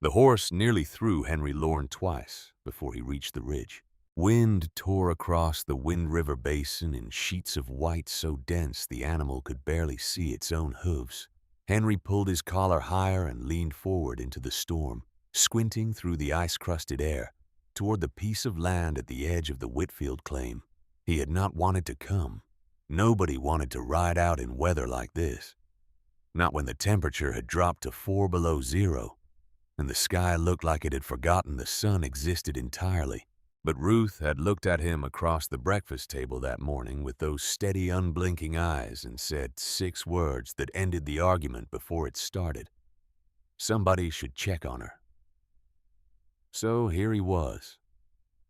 The horse nearly threw Henry Lorne twice before he reached the ridge. Wind tore across the Wind River Basin in sheets of white so dense the animal could barely see its own hooves. Henry pulled his collar higher and leaned forward into the storm, squinting through the ice-crusted air toward the piece of land at the edge of the Whitfield claim. He had not wanted to come. Nobody wanted to ride out in weather like this. Not when the temperature had dropped to 4 below zero, and the sky looked like it had forgotten the sun existed entirely. But Ruth had looked at him across the breakfast table that morning with those steady, unblinking eyes and said 6 words that ended the argument before it started. Somebody should check on her. So here he was,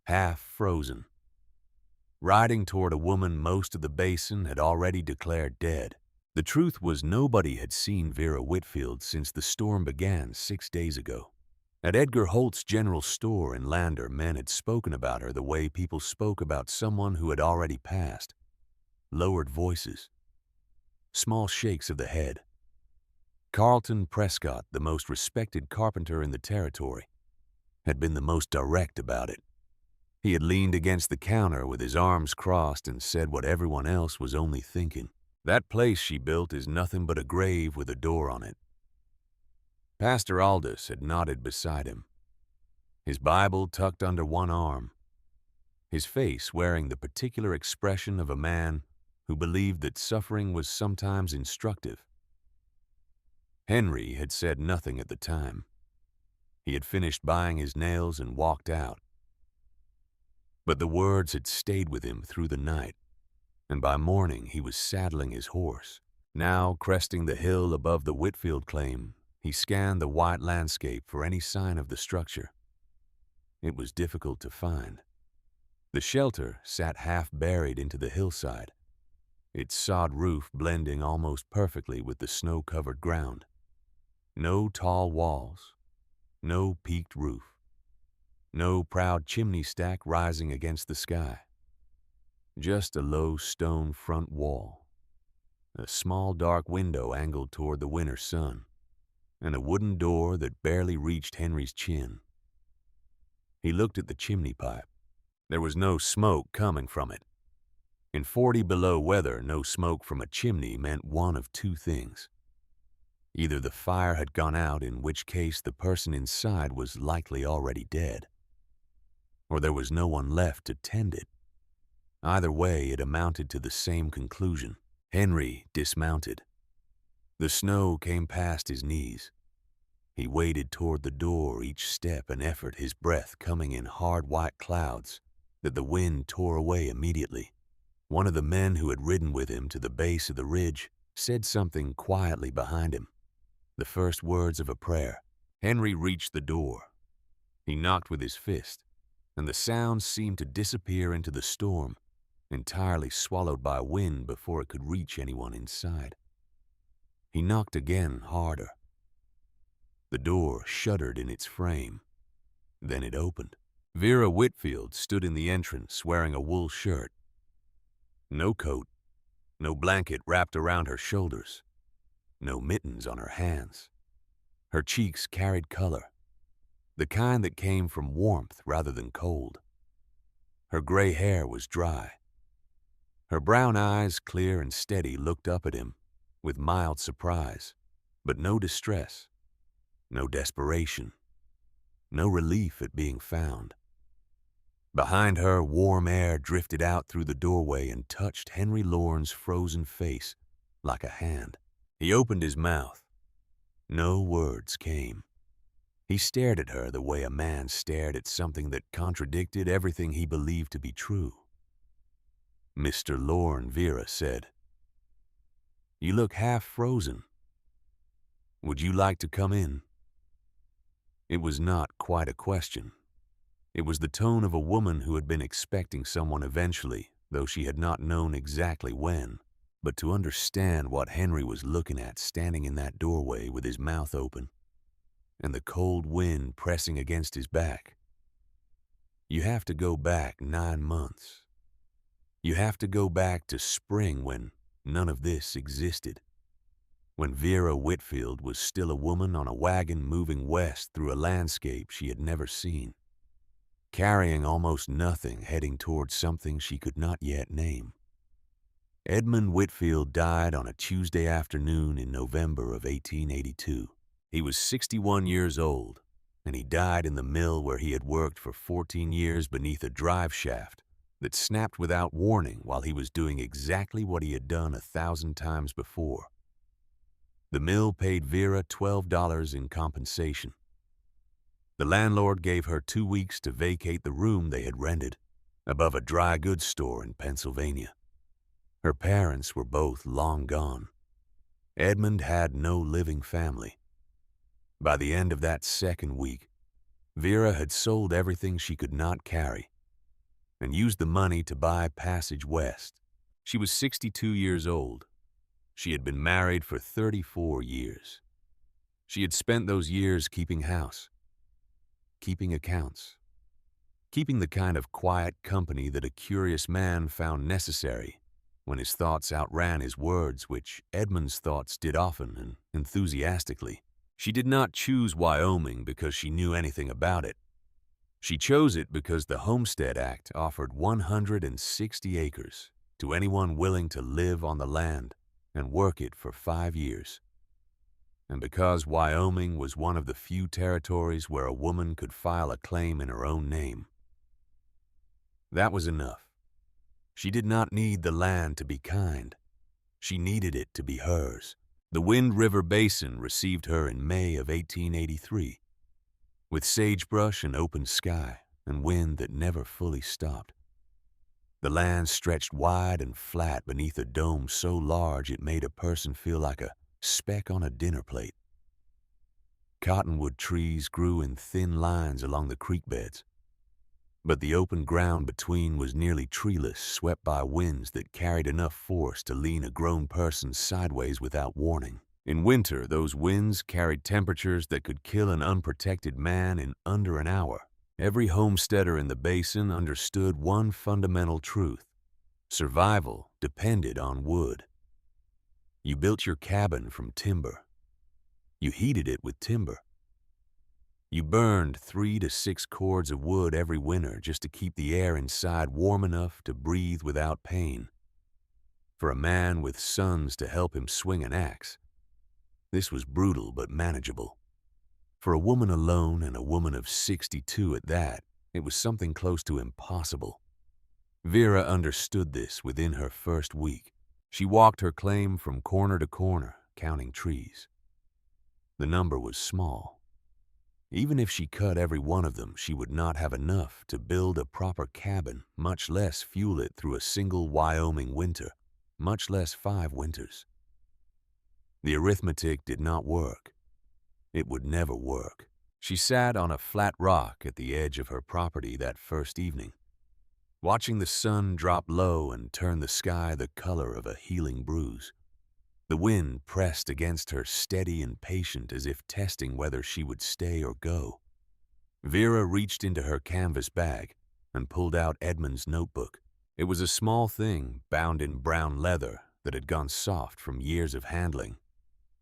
half frozen, riding toward a woman most of the basin had already declared dead. The truth was nobody had seen Vera Whitfield since the storm began 6 days ago. At Edgar Holt's general store in Lander, men had spoken about her the way people spoke about someone who had already passed. Lowered voices, small shakes of the head. Carlton Prescott, the most respected carpenter in the territory, had been the most direct about it. He had leaned against the counter with his arms crossed and said what everyone else was only thinking. That place she built is nothing but a grave with a door on it. Pastor Aldous had nodded beside him, his Bible tucked under one arm, his face wearing the particular expression of a man who believed that suffering was sometimes instructive. Henry had said nothing at the time. He had finished buying his nails and walked out. But the words had stayed with him through the night, and by morning he was saddling his horse. Now, cresting the hill above the Whitfield claim, he scanned the white landscape for any sign of the structure. It was difficult to find. The shelter sat half buried into the hillside, its sod roof blending almost perfectly with the snow-covered ground. No tall walls, no peaked roof, no proud chimney stack rising against the sky. Just a low stone front wall, a small dark window angled toward the winter sun, and a wooden door that barely reached Henry's chin. He looked at the chimney pipe. There was no smoke coming from it. In 40 below weather, no smoke from a chimney meant one of 2 things. Either the fire had gone out, in which case the person inside was likely already dead, or there was no one left to tend it. Either way, it amounted to the same conclusion. Henry dismounted. The snow came past his knees. He waded toward the door, each step an effort, his breath coming in hard white clouds that the wind tore away immediately. One of the men who had ridden with him to the base of the ridge said something quietly behind him, the first words of a prayer. Henry reached the door. He knocked with his fist, and the sound seemed to disappear into the storm, entirely swallowed by wind before it could reach anyone inside. He knocked again, harder. The door shuddered in its frame. Then it opened. Vera Whitfield stood in the entrance wearing a wool shirt. No coat, no blanket wrapped around her shoulders, no mittens on her hands. Her cheeks carried color, the kind that came from warmth rather than cold. Her gray hair was dry. Her brown eyes, clear and steady, looked up at him with mild surprise, but no distress, no desperation, no relief at being found. Behind her, warm air drifted out through the doorway and touched Henry Lorne's frozen face like a hand. He opened his mouth. No words came. He stared at her the way a man stared at something that contradicted everything he believed to be true. "Mr. Lorne," Vera said, "you look half frozen. Would you like to come in?" It was not quite a question. It was the tone of a woman who had been expecting someone eventually, though she had not known exactly when. But to understand what Henry was looking at standing in that doorway with his mouth open, and the cold wind pressing against his back, you have to go back 9 months. You have to go back to spring when none of this existed. when Vera Whitfield was still a woman on a wagon moving west through a landscape she had never seen, carrying almost nothing, heading towards something she could not yet name. Edmund Whitfield died on a Tuesday afternoon in November of 1882. He was 61 years old, and he died in the mill where he had worked for 14 years beneath a drive shaft that snapped without warning while he was doing exactly what he had done 1,000 times before. The mill paid Vera $12 in compensation. The landlord gave her 2 weeks to vacate the room they had rented above a dry goods store in Pennsylvania. Her parents were both long gone. Edmund had no living family. By the end of that second week, Vera had sold everything she could not carry and used the money to buy passage west. She was 62 years old. She had been married for 34 years. She had spent those years keeping house, keeping accounts, keeping the kind of quiet company that a curious man found necessary when his thoughts outran his words, which Edmund's thoughts did often and enthusiastically. She did not choose Wyoming because she knew anything about it. She chose it because the Homestead Act offered 160 acres to anyone willing to live on the land and work it for 5 years. And because Wyoming was one of the few territories where a woman could file a claim in her own name. That was enough. She did not need the land to be kind. She needed it to be hers. The Wind River Basin received her in May of 1883, with sagebrush and open sky and wind that never fully stopped. The land stretched wide and flat beneath a dome so large it made a person feel like a speck on a dinner plate. Cottonwood trees grew in thin lines along the creek beds, but the open ground between was nearly treeless, swept by winds that carried enough force to lean a grown person sideways without warning. In winter, those winds carried temperatures that could kill an unprotected man in under an hour. Every homesteader in the basin understood one fundamental truth: survival depended on wood. You built your cabin from timber. You heated it with timber. You burned 3 to 6 cords of wood every winter just to keep the air inside warm enough to breathe without pain. For a man with sons to help him swing an axe, this was brutal but manageable. For a woman alone, and a woman of 62 at that, it was something close to impossible. Vera understood this within her first week. She walked her claim from corner to corner, counting trees. The number was small. Even if she cut every one of them, she would not have enough to build a proper cabin, much less fuel it through a single Wyoming winter, much less 5 winters. The arithmetic did not work. It would never work. She sat on a flat rock at the edge of her property that first evening, watching the sun drop low and turn the sky the color of a healing bruise. The wind pressed against her, steady and patient, as if testing whether she would stay or go. Vera reached into her canvas bag and pulled out Edmund's notebook. It was a small thing bound in brown leather that had gone soft from years of handling.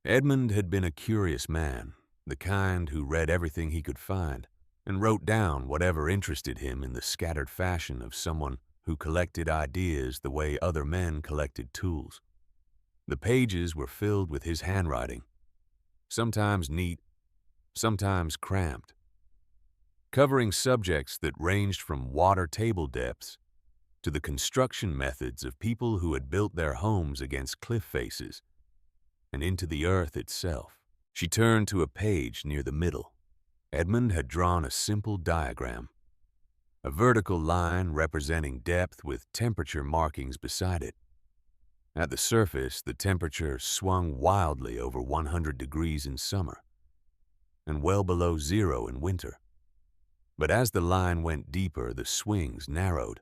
Edmund had been a curious man, the kind who read everything he could find and wrote down whatever interested him in the scattered fashion of someone who collected ideas the way other men collected tools. The pages were filled with his handwriting, sometimes neat, sometimes cramped, covering subjects that ranged from water table depths to the construction methods of people who had built their homes against cliff faces and into the earth itself. She turned to a page near the middle. Edmund had drawn a simple diagram, a vertical line representing depth with temperature markings beside it. At the surface, the temperature swung wildly over 100 degrees in summer and well below 0 in winter. But as the line went deeper, the swings narrowed.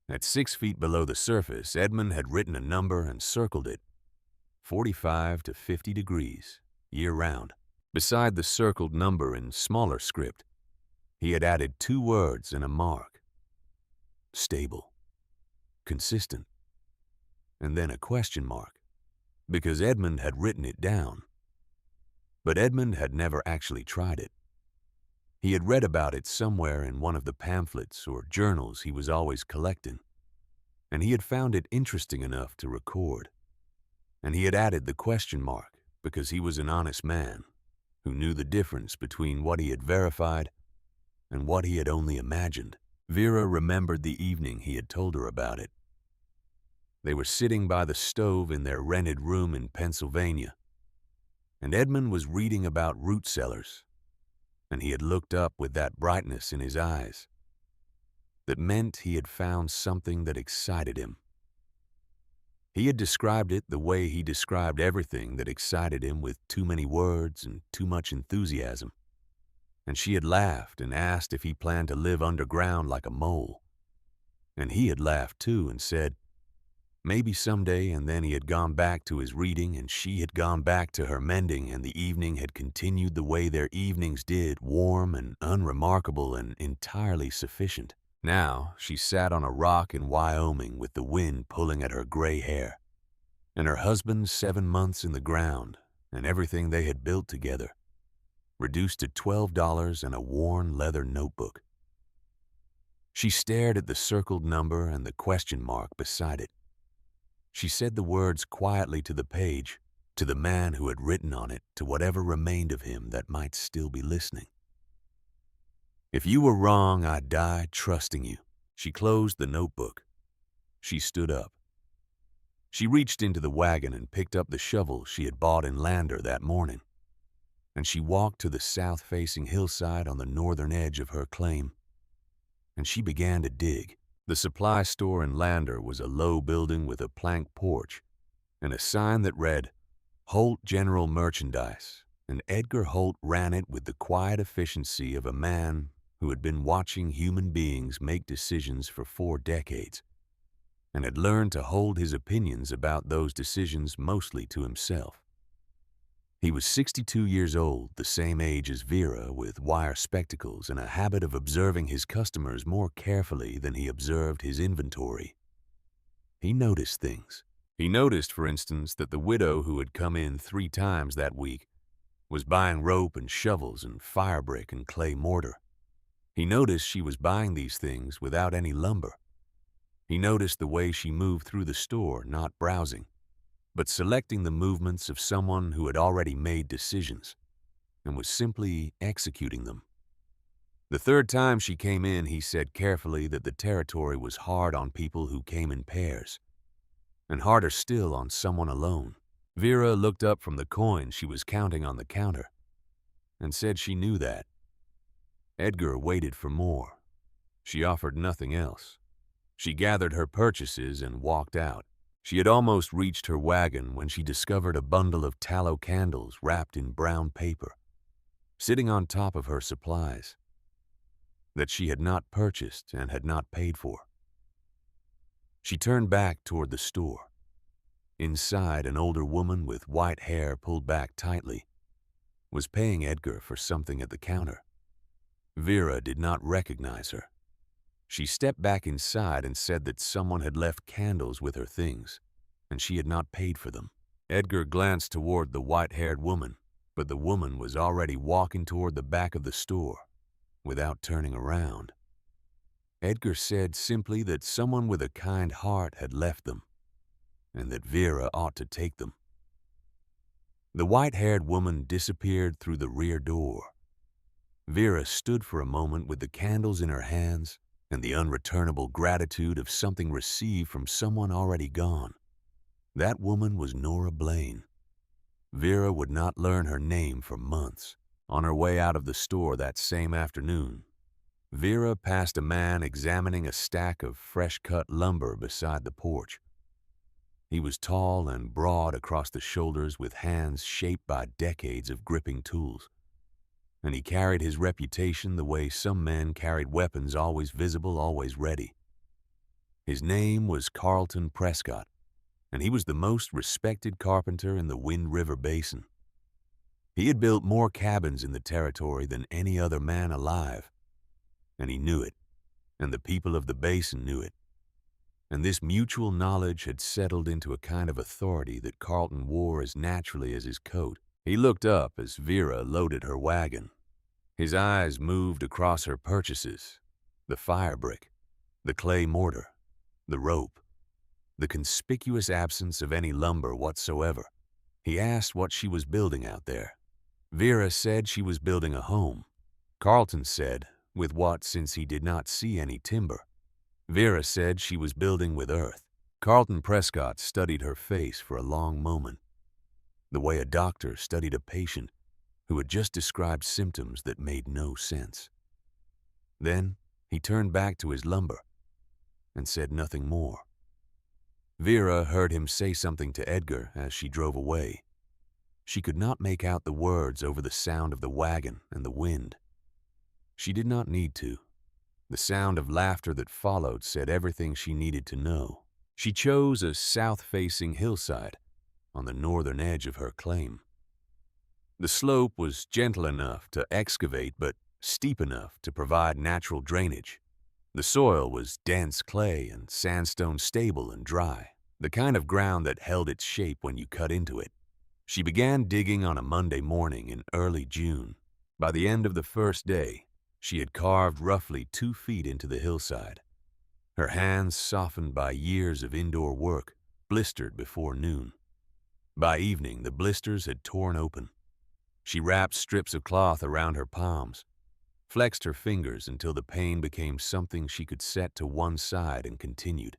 At 6 feet below the surface, Edmund had written a number and circled it: 45 to 50 degrees, year-round. Beside the circled number in smaller script, he had added 2 words and a mark: stable, consistent, and then a question mark. because Edmund had written it down. But Edmund had never actually tried it. He had read about it somewhere in one of the pamphlets or journals he was always collecting, and he had found it interesting enough to record. And he had added the question mark because he was an honest man who knew the difference between what he had verified and what he had only imagined. Vera remembered the evening he had told her about it. They were sitting by the stove in their rented room in Pennsylvania, and Edmund was reading about root cellars, and he had looked up with that brightness in his eyes that meant he had found something that excited him. He had described it the way he described everything that excited him, with too many words and too much enthusiasm. And she had laughed and asked if he planned to live underground like a mole. And he had laughed too and said, maybe someday, and then he had gone back to his reading and she had gone back to her mending, and the evening had continued the way their evenings did, warm and unremarkable and entirely sufficient. Now she sat on a rock in Wyoming with the wind pulling at her gray hair, and her husband 7 months in the ground, and everything they had built together, reduced to $12 and a worn leather notebook. She stared at the circled number and the question mark beside it. She said the words quietly to the page, to the man who had written on it, to whatever remained of him that might still be listening. If you were wrong, I die trusting you. She closed the notebook. She stood up. She reached into the wagon and picked up the shovel she had bought in Lander that morning, and she walked to the south-facing hillside on the northern edge of her claim, and she began to dig. The supply store in Lander was a low building with a plank porch and a sign that read, Holt General Merchandise, and Edgar Holt ran it with the quiet efficiency of a man who had been watching human beings make decisions for 4 decades and had learned to hold his opinions about those decisions mostly to himself. He was 62 years old, the same age as Vera, with wire spectacles and a habit of observing his customers more carefully than he observed his inventory. He noticed things. He noticed, for instance, that the widow who had come in 3 times that week was buying rope and shovels and fire brick and clay mortar. He noticed she was buying these things without any lumber. He noticed the way she moved through the store, not browsing, but selecting the movements of someone who had already made decisions and was simply executing them. The 3rd time she came in, he said carefully that the territory was hard on people who came in pairs, and harder still on someone alone. Vera looked up from the coin she was counting on the counter and said she knew that. Edgar waited for more. She offered nothing else. She gathered her purchases and walked out. She had almost reached her wagon when she discovered a bundle of tallow candles wrapped in brown paper, sitting on top of her supplies, that she had not purchased and had not paid for. She turned back toward the store. Inside, an older woman with white hair pulled back tightly was paying Edgar for something at the counter. Vera did not recognize her. She stepped back inside and said that someone had left candles with her things, and she had not paid for them. Edgar glanced toward the white-haired woman, but the woman was already walking toward the back of the store without turning around. Edgar said simply that someone with a kind heart had left them, and that Vera ought to take them. The white-haired woman disappeared through the rear door. Vera stood for a moment with the candles in her hands and the unreturnable gratitude of something received from someone already gone. That woman was Nora Blaine. Vera would not learn her name for months. On her way out of the store that same afternoon, Vera passed a man examining a stack of fresh-cut lumber beside the porch. He was tall and broad across the shoulders, with hands shaped by decades of gripping tools, and he carried his reputation the way some men carried weapons, always visible, always ready. His name was Carlton Prescott, and he was the most respected carpenter in the Wind River Basin. He had built more cabins in the territory than any other man alive, and he knew it, and the people of the basin knew it. and this mutual knowledge had settled into a kind of authority that Carlton wore as naturally as his coat. He looked up as Vera loaded her wagon. His eyes moved across her purchases: the fire brick, the clay mortar, the rope, the conspicuous absence of any lumber whatsoever. He asked what she was building out there. Vera said she was building a home. Carlton said, with what, since he did not see any timber. Vera said she was building with earth. Carlton Prescott studied her face for a long moment, the way a doctor studied a patient who had just described symptoms that made no sense. Then he turned back to his lumber and said nothing more. Vera heard him say something to Edgar as she drove away. She could not make out the words over the sound of the wagon and the wind. She did not need to. The sound of laughter that followed said everything she needed to know. She chose a south-facing hillside on the northern edge of her claim. The slope was gentle enough to excavate, but steep enough to provide natural drainage. The soil was dense clay and sandstone, stable and dry, the kind of ground that held its shape when you cut into it. She began digging on a Monday morning in early June. By the end of the first day, she had carved roughly 2 feet into the hillside. Her hands, softened by years of indoor work, blistered before noon. By evening, the blisters had torn open. She wrapped strips of cloth around her palms, flexed her fingers until the pain became something she could set to one side, and continued.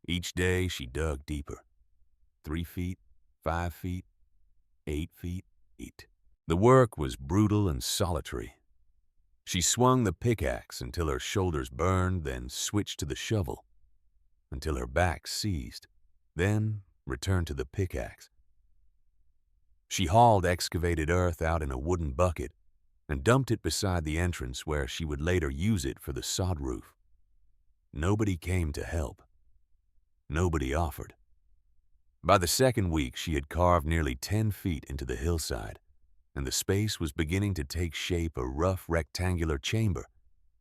Each day she dug deeper. 3 feet, 5 feet, 8 feet, 8. The work was brutal and solitary. She swung the pickaxe until her shoulders burned, then switched to the shovel until her back seized, then returned to the pickaxe. She hauled excavated earth out in a wooden bucket and dumped it beside the entrance where she would later use it for the sod roof. Nobody came to help. Nobody offered. By the second week, she had carved nearly 10 feet into the hillside, and the space was beginning to take shape, a rough rectangular chamber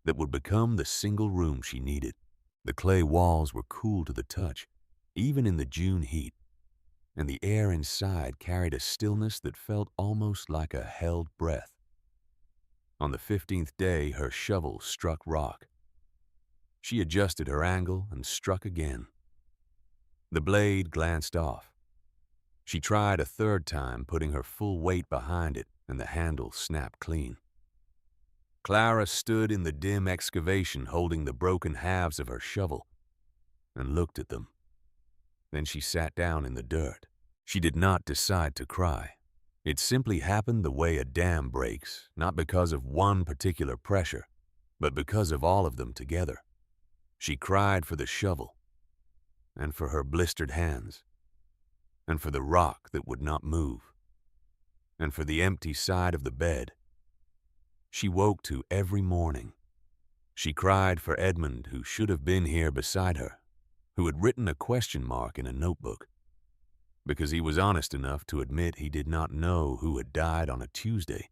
that would become the single room she needed. The clay walls were cool to the touch, even in the June heat, and the air inside carried a stillness that felt almost like a held breath. On the 15th day, her shovel struck rock. She adjusted her angle and struck again. The blade glanced off. She tried a third time, putting her full weight behind it, and the handle snapped clean. Clara stood in the dim excavation holding the broken halves of her shovel and looked at them. Then she sat down in the dirt. She did not decide to cry. It simply happened the way a dam breaks, not because of one particular pressure, but because of all of them together. She cried for the shovel, and for her blistered hands, and for the rock that would not move, and for the empty side of the bed she woke to every morning. She cried for Edmund, who should have been here beside her, who had written a question mark in a notebook, because he was honest enough to admit he did not know who had died on a Tuesday,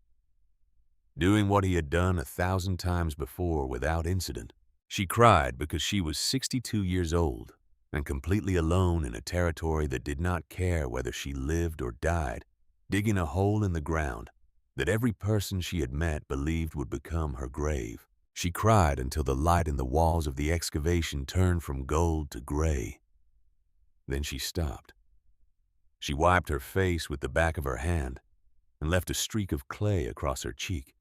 doing what he had done 1,000 times before without incident. She cried because she was 62 years old and completely alone in a territory that did not care whether she lived or died, digging a hole in the ground that every person she had met believed would become her grave. She cried until the light in the walls of the excavation turned from gold to gray. Then she stopped. She wiped her face with the back of her hand and left a streak of clay across her cheek.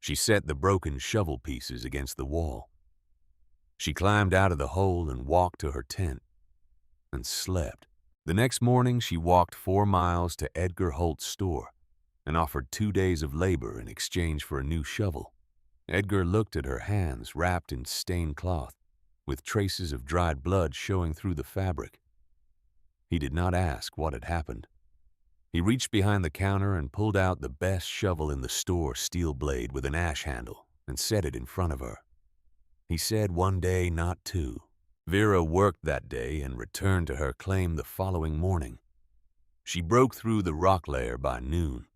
She set the broken shovel pieces against the wall. She climbed out of the hole and walked to her tent and slept. The next morning, she walked 4 miles to Edgar Holt's store and offered 2 days of labor in exchange for a new shovel. Edgar looked at her hands wrapped in stained cloth, with traces of dried blood showing through the fabric. He did not ask what had happened. He reached behind the counter and pulled out the best shovel in the store steel blade with an ash handle and set it in front of her. He said 1 day, not 2. Vera worked that day and returned to her claim the following morning. She broke through the rock layer by noon.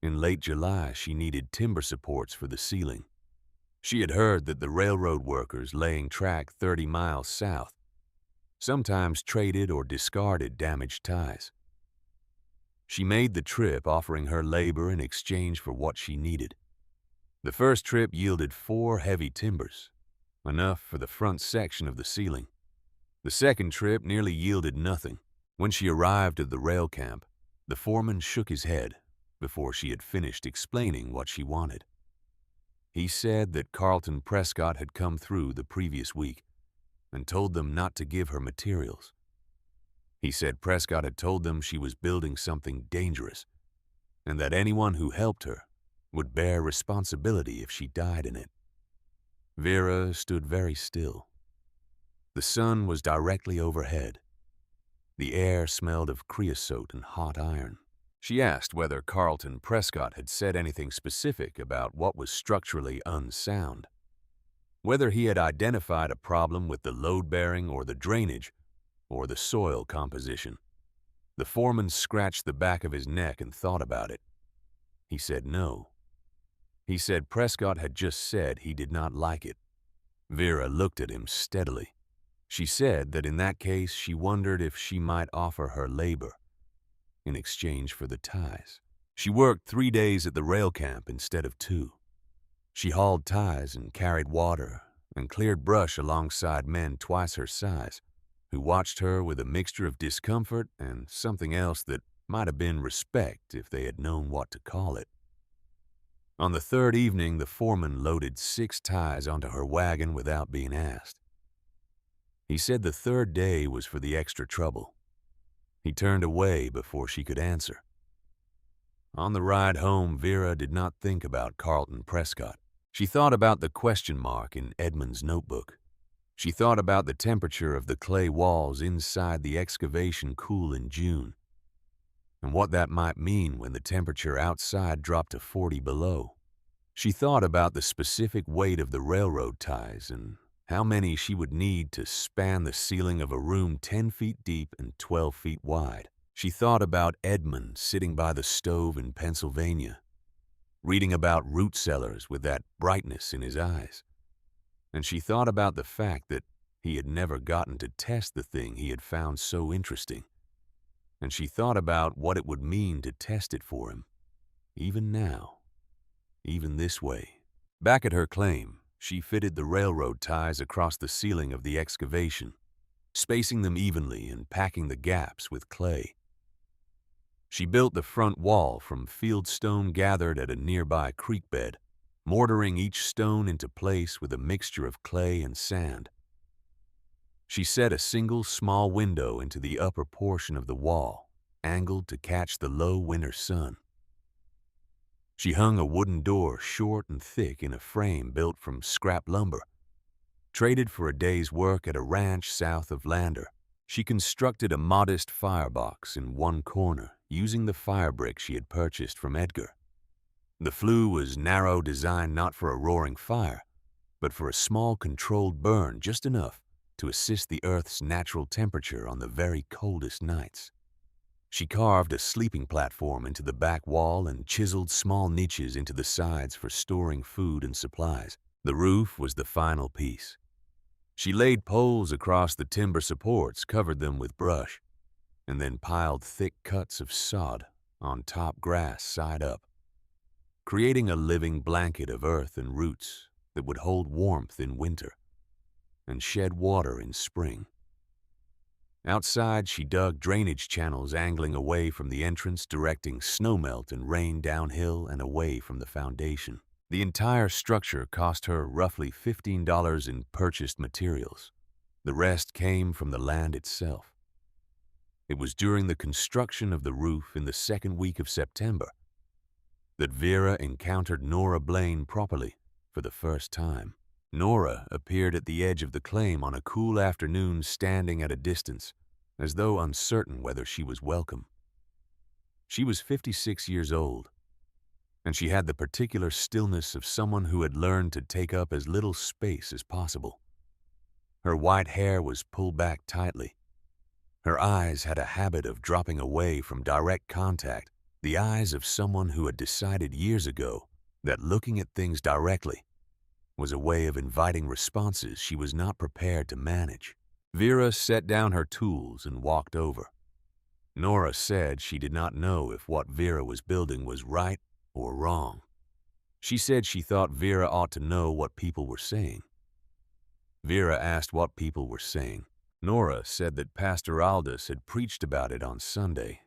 In late July, she needed timber supports for the ceiling. She had heard that the railroad workers laying track 30 miles south sometimes traded or discarded damaged ties. She made the trip, offering her labor in exchange for what she needed. The first trip yielded 4 heavy timbers, enough for the front section of the ceiling. The second trip nearly yielded nothing. When she arrived at the rail camp, the foreman shook his head before she had finished explaining what she wanted. He said that Carlton Prescott had come through the previous week and told them not to give her materials. He said Prescott had told them she was building something dangerous and that anyone who helped her would bear responsibility if she died in it. Vera stood very still. The sun was directly overhead. The air smelled of creosote and hot iron. She asked whether Carlton Prescott had said anything specific about what was structurally unsound, whether he had identified a problem with the load-bearing or the drainage or the soil composition. The foreman scratched the back of his neck and thought about it. He said no. He said Prescott had just said he did not like it. Vera looked at him steadily. She said that in that case she wondered if she might offer her labor in exchange for the ties. She worked 3 days at the rail camp instead of 2. She hauled ties and carried water and cleared brush alongside men twice her size, who watched her with a mixture of discomfort and something else that might have been respect if they had known what to call it. On the third evening, the foreman loaded 6 ties onto her wagon without being asked. He said the third day was for the extra trouble. He turned away before she could answer. On the ride home, Vera did not think about Carlton Prescott. She thought about the question mark in Edmund's notebook. She thought about the temperature of the clay walls inside the excavation cool in June, and what that might mean when the temperature outside dropped to 40 below. She thought about the specific weight of the railroad ties and how many she would need to span the ceiling of a room 10 feet deep and 12 feet wide. She thought about Edmund sitting by the stove in Pennsylvania, reading about root cellars with that brightness in his eyes. And she thought about the fact that he had never gotten to test the thing he had found so interesting. And she thought about what it would mean to test it for him, even now, even this way. Back at her claim, she fitted the railroad ties across the ceiling of the excavation, spacing them evenly and packing the gaps with clay. She built the front wall from field stone gathered at a nearby creek bed, mortaring each stone into place with a mixture of clay and sand. She set a single small window into the upper portion of the wall, angled to catch the low winter sun. She hung a wooden door short and thick in a frame built from scrap lumber, traded for a day's work at a ranch south of Lander. She constructed a modest firebox in one corner using the fire brick she had purchased from Edgar. The flue was narrow, designed not for a roaring fire, but for a small controlled burn just enough to assist the Earth's natural temperature on the very coldest nights. She carved a sleeping platform into the back wall and chiseled small niches into the sides for storing food and supplies. The roof was the final piece. She laid poles across the timber supports, covered them with brush, and then piled thick cuts of sod on top grass side up, creating a living blanket of earth and roots that would hold warmth in winter and shed water in spring. Outside, she dug drainage channels angling away from the entrance, directing snowmelt and rain downhill and away from the foundation. The entire structure cost her roughly $15 in purchased materials. The rest came from the land itself. It was during the construction of the roof in the second week of September that Vera encountered Nora Blaine properly for the first time. Nora appeared at the edge of the claim on a cool afternoon, standing at a distance, as though uncertain whether she was welcome. She was 56 years old, and she had the particular stillness of someone who had learned to take up as little space as possible. Her white hair was pulled back tightly. Her eyes had a habit of dropping away from direct contact, the eyes of someone who had decided years ago that looking at things directly was a way of inviting responses she was not prepared to manage. Vera set down her tools and walked over. Nora said she did not know if what Vera was building was right or wrong. She said she thought Vera ought to know what people were saying. Vera asked what people were saying. Nora said that Pastor Aldous had preached about it on Sunday.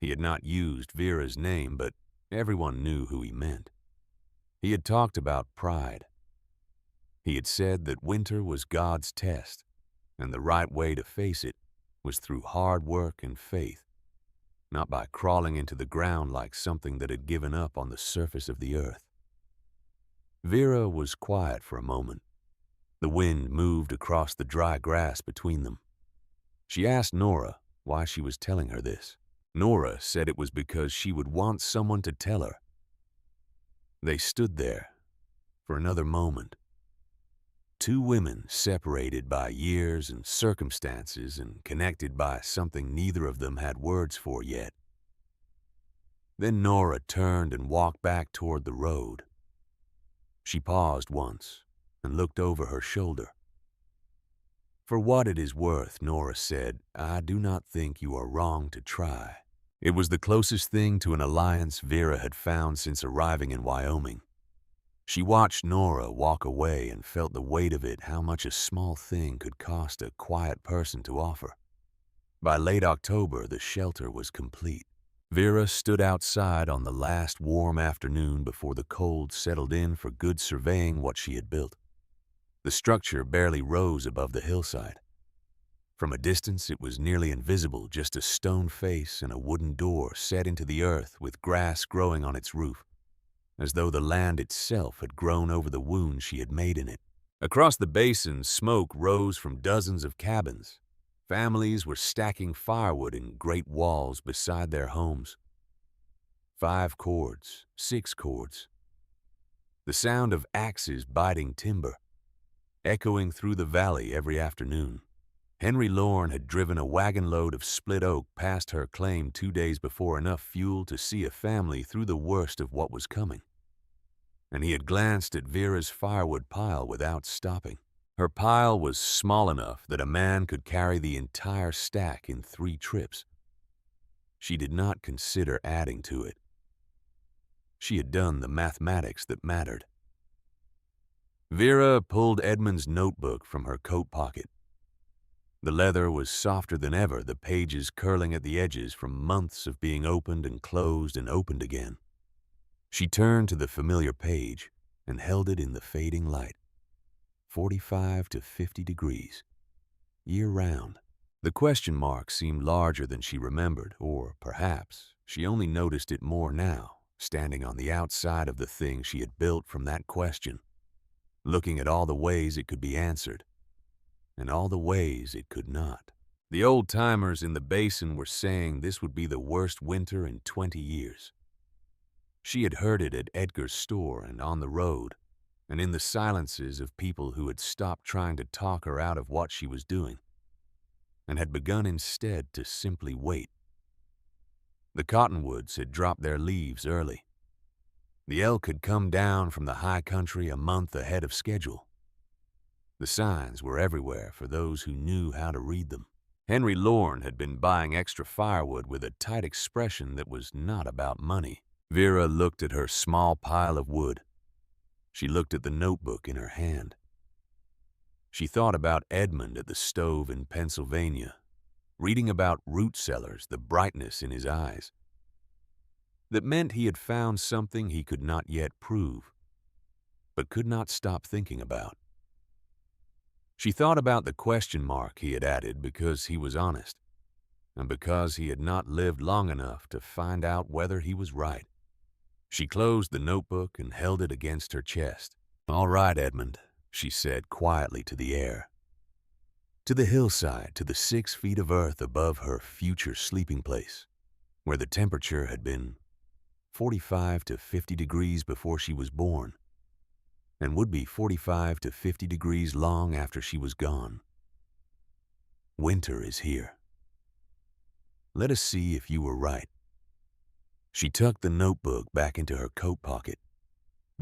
He had not used Vera's name, but everyone knew who he meant. He had talked about pride. He had said that winter was God's test, and the right way to face it was through hard work and faith, not by crawling into the ground like something that had given up on the surface of the earth. Vera was quiet for a moment. The wind moved across the dry grass between them. She asked Nora why she was telling her this. Nora said it was because she would want someone to tell her. They stood there for another moment. Two women separated by years and circumstances and connected by something neither of them had words for yet. Then Nora turned and walked back toward the road. She paused once and looked over her shoulder. "For what it is worth," Nora said, "I do not think you are wrong to try." It was the closest thing to an alliance Vera had found since arriving in Wyoming. She watched Nora walk away and felt the weight of it, how much a small thing could cost a quiet person to offer. By late October, the shelter was complete. Vera stood outside on the last warm afternoon before the cold settled in for good, surveying what she had built. The structure barely rose above the hillside. From a distance, it was nearly invisible, just a stone face and a wooden door set into the earth with grass growing on its roof, as though the land itself had grown over the wound she had made in it. Across the basin, smoke rose from dozens of cabins. Families were stacking firewood in great walls beside their homes. 5 cords, 6 cords. The sound of axes biting timber, echoing through the valley every afternoon. Henry Lorne had driven a wagon load of split oak past her claim 2 days before, enough fuel to see a family through the worst of what was coming. And he had glanced at Vera's firewood pile without stopping. Her pile was small enough that a man could carry the entire stack in 3 trips. She did not consider adding to it. She had done the mathematics that mattered. Vera pulled Edmund's notebook from her coat pocket. The leather was softer than ever, the pages curling at the edges from months of being opened and opened again. She turned to the familiar page and held it in the fading light. 45 to 50 degrees, year-round. The question mark seemed larger than she remembered, or perhaps she only noticed it more now, standing on the outside of the thing she had built from that question, looking at all the ways it could be answered, and all the ways it could not. The old-timers in the basin were saying this would be the worst winter in 20 years. She had heard it at Edgar's store and on the road, and in the silences of people who had stopped trying to talk her out of what she was doing, and had begun instead to simply wait. The cottonwoods had dropped their leaves early. The elk had come down from the high country a month ahead of schedule. The signs were everywhere for those who knew how to read them. Henry Lorne had been buying extra firewood with a tight expression that was not about money. Vera looked at her small pile of wood. She looked at the notebook in her hand. She thought about Edmund at the stove in Pennsylvania, reading about root cellars, the brightness in his eyes. That meant he had found something he could not yet prove, but could not stop thinking about. She thought about the question mark he had added because he was honest, and because he had not lived long enough to find out whether he was right. She closed the notebook and held it against her chest. "All right, Edmund," she said quietly to the air, to the hillside, to the 6 feet of earth above her future sleeping place, where the temperature had been 45 to 50 degrees before she was born, and would be 45 to 50 degrees long after she was gone. Winter is here. Let us see if you were right. She tucked the notebook back into her coat pocket.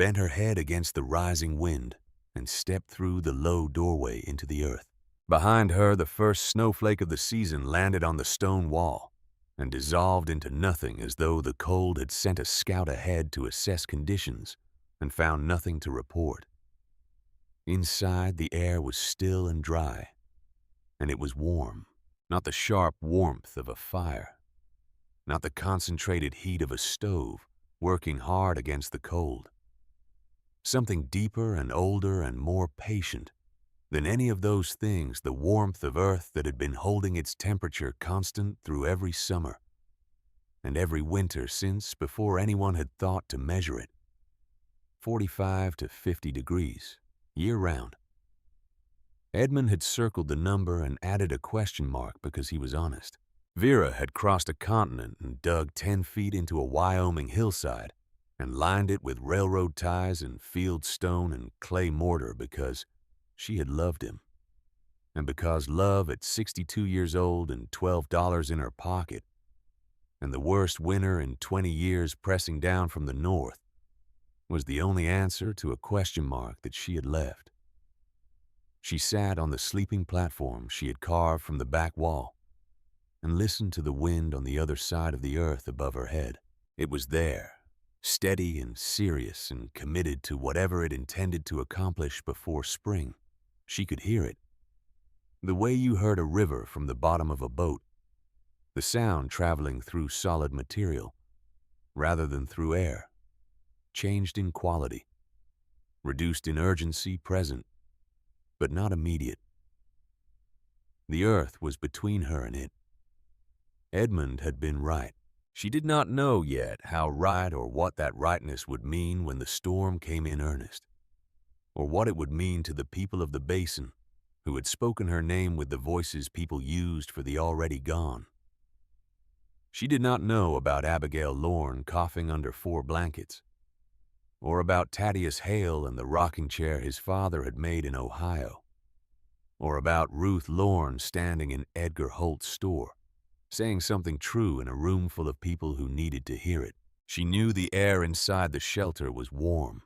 bent her head against the rising wind, and stepped through the low doorway into the earth. Behind her, the first snowflake of the season landed on the stone wall and dissolved into nothing, as though the cold had sent a scout ahead to assess conditions and found nothing to report. Inside, the air was still and dry, and it was warm, not the sharp warmth of a fire, not the concentrated heat of a stove working hard against the cold. Something deeper and older and more patient than any of those things, the warmth of earth that had been holding its temperature constant through every summer and every winter since before anyone had thought to measure it. 45 to 50 degrees, year-round. Edmund had circled the number and added a question mark because he was honest. Vera had crossed a continent and dug 10 feet into a Wyoming hillside and lined it with railroad ties and field stone and clay mortar because she had loved him. And because love at 62 years old and $12 in her pocket, and the worst winter in 20 years pressing down from the north, was the only answer to a question mark that she had left. She sat on the sleeping platform she had carved from the back wall and listened to the wind on the other side of the earth above her head. It was there, steady and serious and committed to whatever it intended to accomplish before spring. She could hear it, the way you heard a river from the bottom of a boat, the sound traveling through solid material rather than through air, changed in quality, reduced in urgency, present, but not immediate. The earth was between her and it. Edmund had been right. She did not know yet how right or what that rightness would mean when the storm came in earnest, or what it would mean to the people of the basin who had spoken her name with the voices people used for the already gone. She did not know about Abigail Lorne coughing under 4 blankets, or about Thaddeus Hale and the rocking chair his father had made in Ohio, or about Ruth Lorne standing in Edgar Holt's store, saying something true in a room full of people who needed to hear it. She knew the air inside the shelter was warm.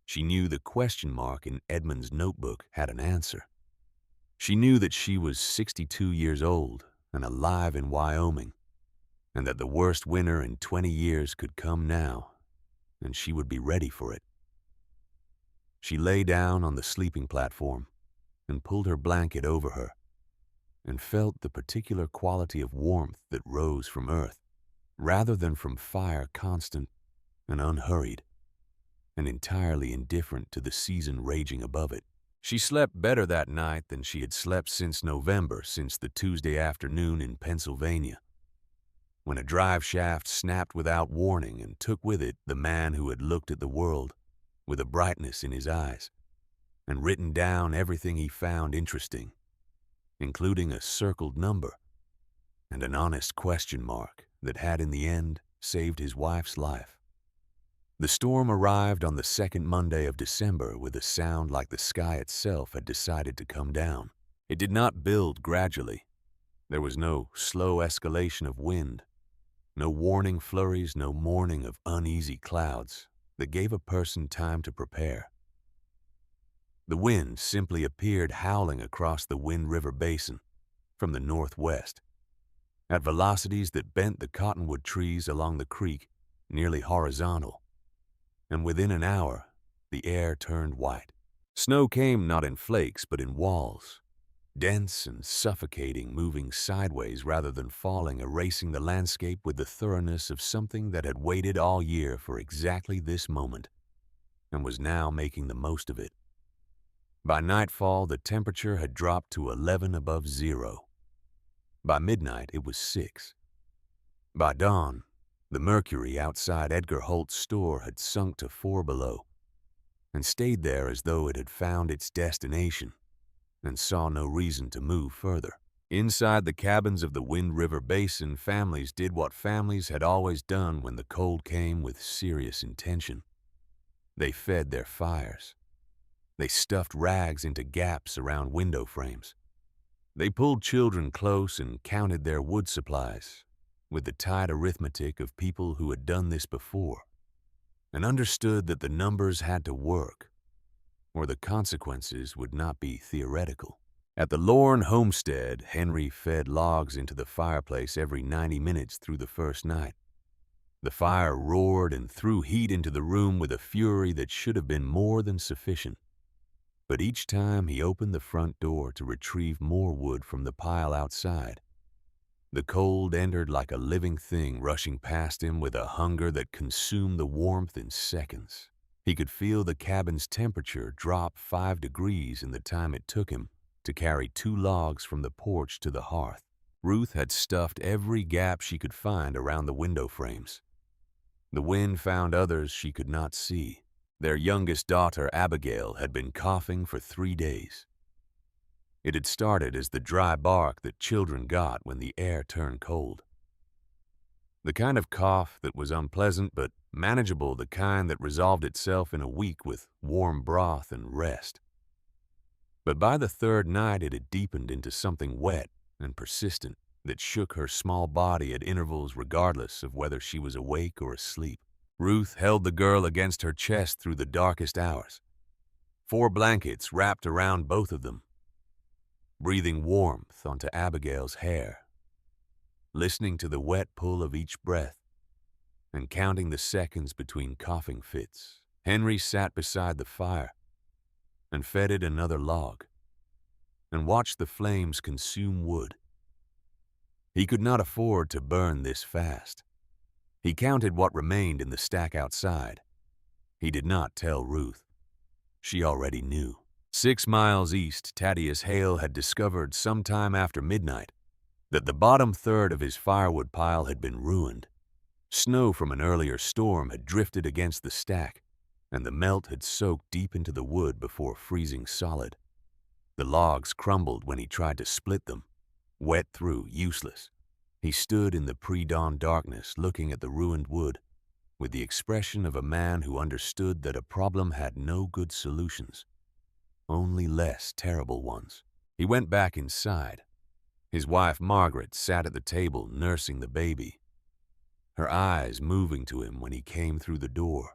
She knew the question mark in Edmund's notebook had an answer. She knew that she was 62 years old and alive in Wyoming, and that the worst winter in 20 years could come now, and she would be ready for it. She lay down on the sleeping platform and pulled her blanket over her, and felt the particular quality of warmth that rose from earth, rather than from fire, constant and unhurried, and entirely indifferent to the season raging above it. She slept better that night than she had slept since November, since the Tuesday afternoon in Pennsylvania, when a drive shaft snapped without warning and took with it the man who had looked at the world with a brightness in his eyes and written down everything he found interesting, including a circled number and an honest question mark that had in the end saved his wife's life. The storm arrived on the second Monday of December with a sound like the sky itself had decided to come down. It did not build gradually. There was no slow escalation of wind, no warning flurries, no morning of uneasy clouds that gave a person time to prepare. The wind simply appeared howling across the Wind River Basin from the northwest, at velocities that bent the cottonwood trees along the creek nearly horizontal, and within an hour, the air turned white. Snow came not in flakes but in walls, dense and suffocating, moving sideways rather than falling, erasing the landscape with the thoroughness of something that had waited all year for exactly this moment and was now making the most of it. By nightfall, the temperature had dropped to 11 above zero. By midnight, it was 6. By dawn, the mercury outside Edgar Holt's store had sunk to 4 below and stayed there as though it had found its destination and saw no reason to move further. Inside the cabins of the Wind River Basin, families did what families had always done when the cold came with serious intention. They fed their fires. They stuffed rags into gaps around window frames. They pulled children close and counted their wood supplies with the tight arithmetic of people who had done this before and understood that the numbers had to work, or the consequences would not be theoretical. At the Lorne homestead, Henry fed logs into the fireplace every 90 minutes through the first night. The fire roared and threw heat into the room with a fury that should have been more than sufficient. But each time he opened the front door to retrieve more wood from the pile outside, the cold entered like a living thing rushing past him with a hunger that consumed the warmth in seconds. He could feel the cabin's temperature drop 5 degrees in the time it took him to carry 2 logs from the porch to the hearth. Ruth had stuffed every gap she could find around the window frames. The wind found others she could not see. Their youngest daughter, Abigail, had been coughing for 3 days. It had started as the dry bark that children got when the air turned cold. The kind of cough that was unpleasant but manageable, the kind that resolved itself in a week with warm broth and rest. But by the 3rd night it had deepened into something wet and persistent that shook her small body at intervals regardless of whether she was awake or asleep. Ruth held the girl against her chest through the darkest hours. 4 blankets wrapped around both of them, breathing warmth onto Abigail's hair, listening to the wet pull of each breath, and counting the seconds between coughing fits. Henry sat beside the fire and fed it another log, and watched the flames consume wood. He could not afford to burn this fast. He counted what remained in the stack outside. He did not tell Ruth. She already knew. 6 miles east, Thaddeus Hale had discovered sometime after midnight that the bottom third of his firewood pile had been ruined. Snow from an earlier storm had drifted against the stack, and the melt had soaked deep into the wood before freezing solid. The logs crumbled when he tried to split them, wet through, useless. He stood in the pre-dawn darkness looking at the ruined wood with the expression of a man who understood that a problem had no good solutions, only less terrible ones. He went back inside. His wife, Margaret, sat at the table nursing the baby, her eyes moving to him when he came through the door.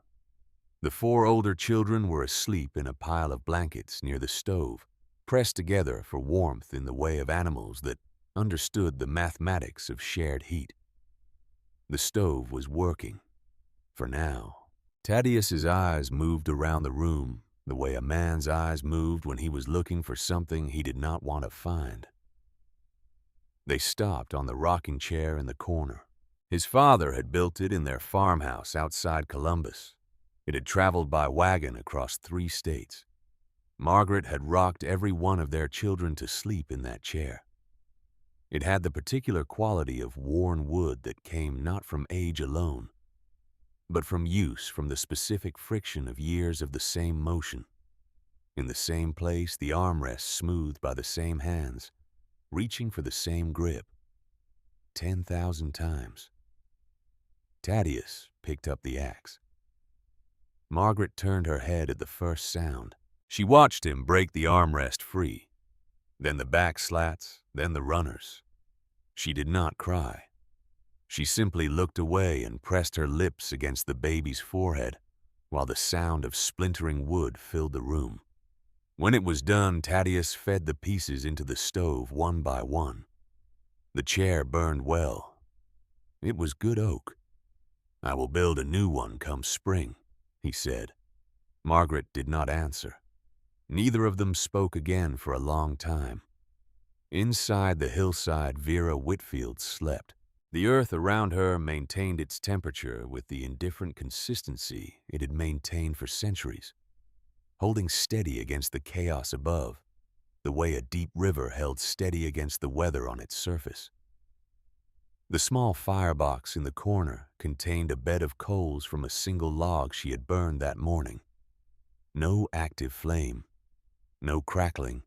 The 4 older children were asleep in a pile of blankets near the stove, pressed together for warmth in the way of animals that understood the mathematics of shared heat. The stove was working, for now. Thaddeus's eyes moved around the room the way a man's eyes moved when he was looking for something he did not want to find. They stopped on the rocking chair in the corner. His father had built it in their farmhouse outside Columbus. It had traveled by wagon across 3 states. Margaret had rocked every one of their children to sleep in that chair. It had the particular quality of worn wood that came not from age alone, but from use, from the specific friction of years of the same motion. In the same place, the armrests smoothed by the same hands, reaching for the same grip, 10,000 times. Thaddeus picked up the axe. Margaret turned her head at the first sound. She watched him break the armrest free, then the back slats, then the runners. She did not cry. She simply looked away and pressed her lips against the baby's forehead while the sound of splintering wood filled the room. When it was done, Thaddeus fed the pieces into the stove one by one. The chair burned well. It was good oak. "I will build a new one come spring," he said. Margaret did not answer. Neither of them spoke again for a long time. Inside the hillside, Vera Whitfield slept. The earth around her maintained its temperature with the indifferent consistency it had maintained for centuries, holding steady against the chaos above, the way a deep river held steady against the weather on its surface. The small firebox in the corner contained a bed of coals from a single log she had burned that morning. No active flame, no crackling,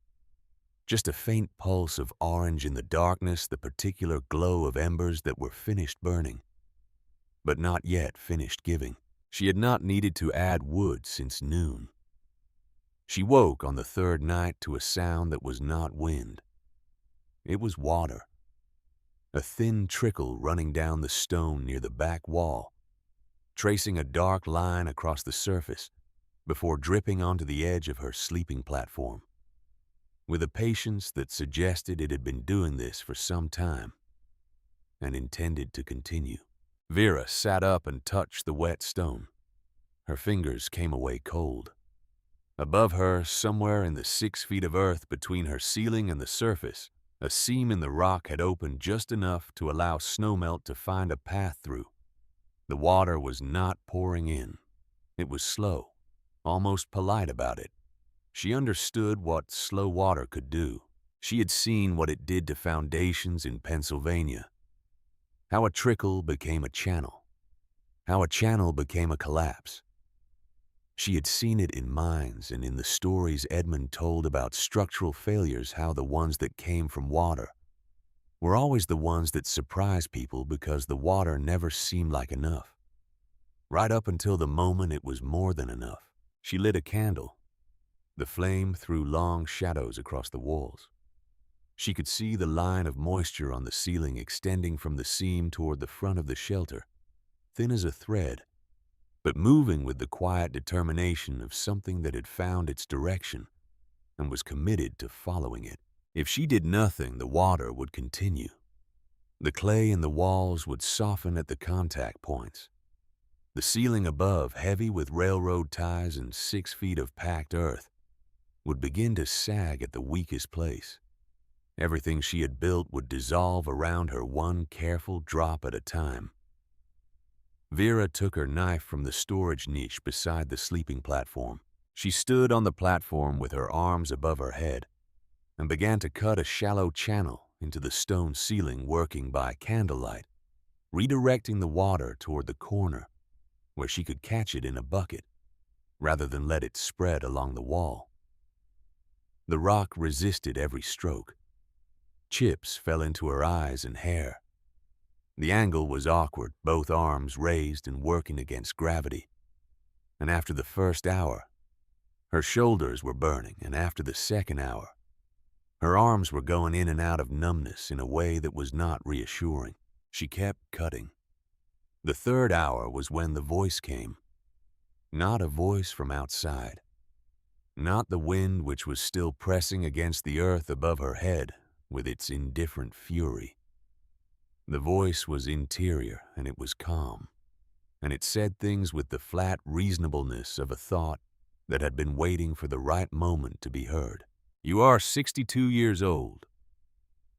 just a faint pulse of orange in the darkness, the particular glow of embers that were finished burning, but not yet finished giving. She had not needed to add wood since noon. She woke on the 3rd night to a sound that was not wind. It was water, a thin trickle running down the stone near the back wall. tracing a dark line across the surface before dripping onto the edge of her sleeping platform, with a patience that suggested it had been doing this for some time and intended to continue. Vera sat up and touched the wet stone. Her fingers came away cold. Above her, somewhere in the 6 feet of earth between her ceiling and the surface, a seam in the rock had opened just enough to allow snowmelt to find a path through. The water was not pouring in. It was slow, almost polite about it. She understood what slow water could do. She had seen what it did to foundations in Pennsylvania. How a trickle became a channel. How a channel became a collapse. She had seen it in mines and in the stories Edmund told about structural failures, how the ones that came from water were always the ones that surprised people because the water never seemed like enough. Right up until the moment it was more than enough. She lit a candle. The flame threw long shadows across the walls. She could see the line of moisture on the ceiling extending from the seam toward the front of the shelter, thin as a thread, but moving with the quiet determination of something that had found its direction and was committed to following it. If she did nothing, the water would continue. The clay in the walls would soften at the contact points. The ceiling above, heavy with railroad ties and 6 feet of packed earth, would begin to sag at the weakest place. Everything she had built would dissolve around her, one careful drop at a time. Vera took her knife from the storage niche beside the sleeping platform. She stood on the platform with her arms above her head and began to cut a shallow channel into the stone ceiling, working by candlelight, redirecting the water toward the corner where she could catch it in a bucket rather than let it spread along the wall. The rock resisted every stroke. Chips fell into her eyes and hair. The angle was awkward, both arms raised and working against gravity. And after the first hour, her shoulders were burning, and after the second hour, her arms were going in and out of numbness in a way that was not reassuring. She kept cutting. The third hour was when the voice came. Not a voice from outside. Not the wind which was still pressing against the earth above her head with its indifferent fury. The voice was interior, and it was calm, and it said things with the flat reasonableness of a thought that had been waiting for the right moment to be heard. "You are 62 years old,"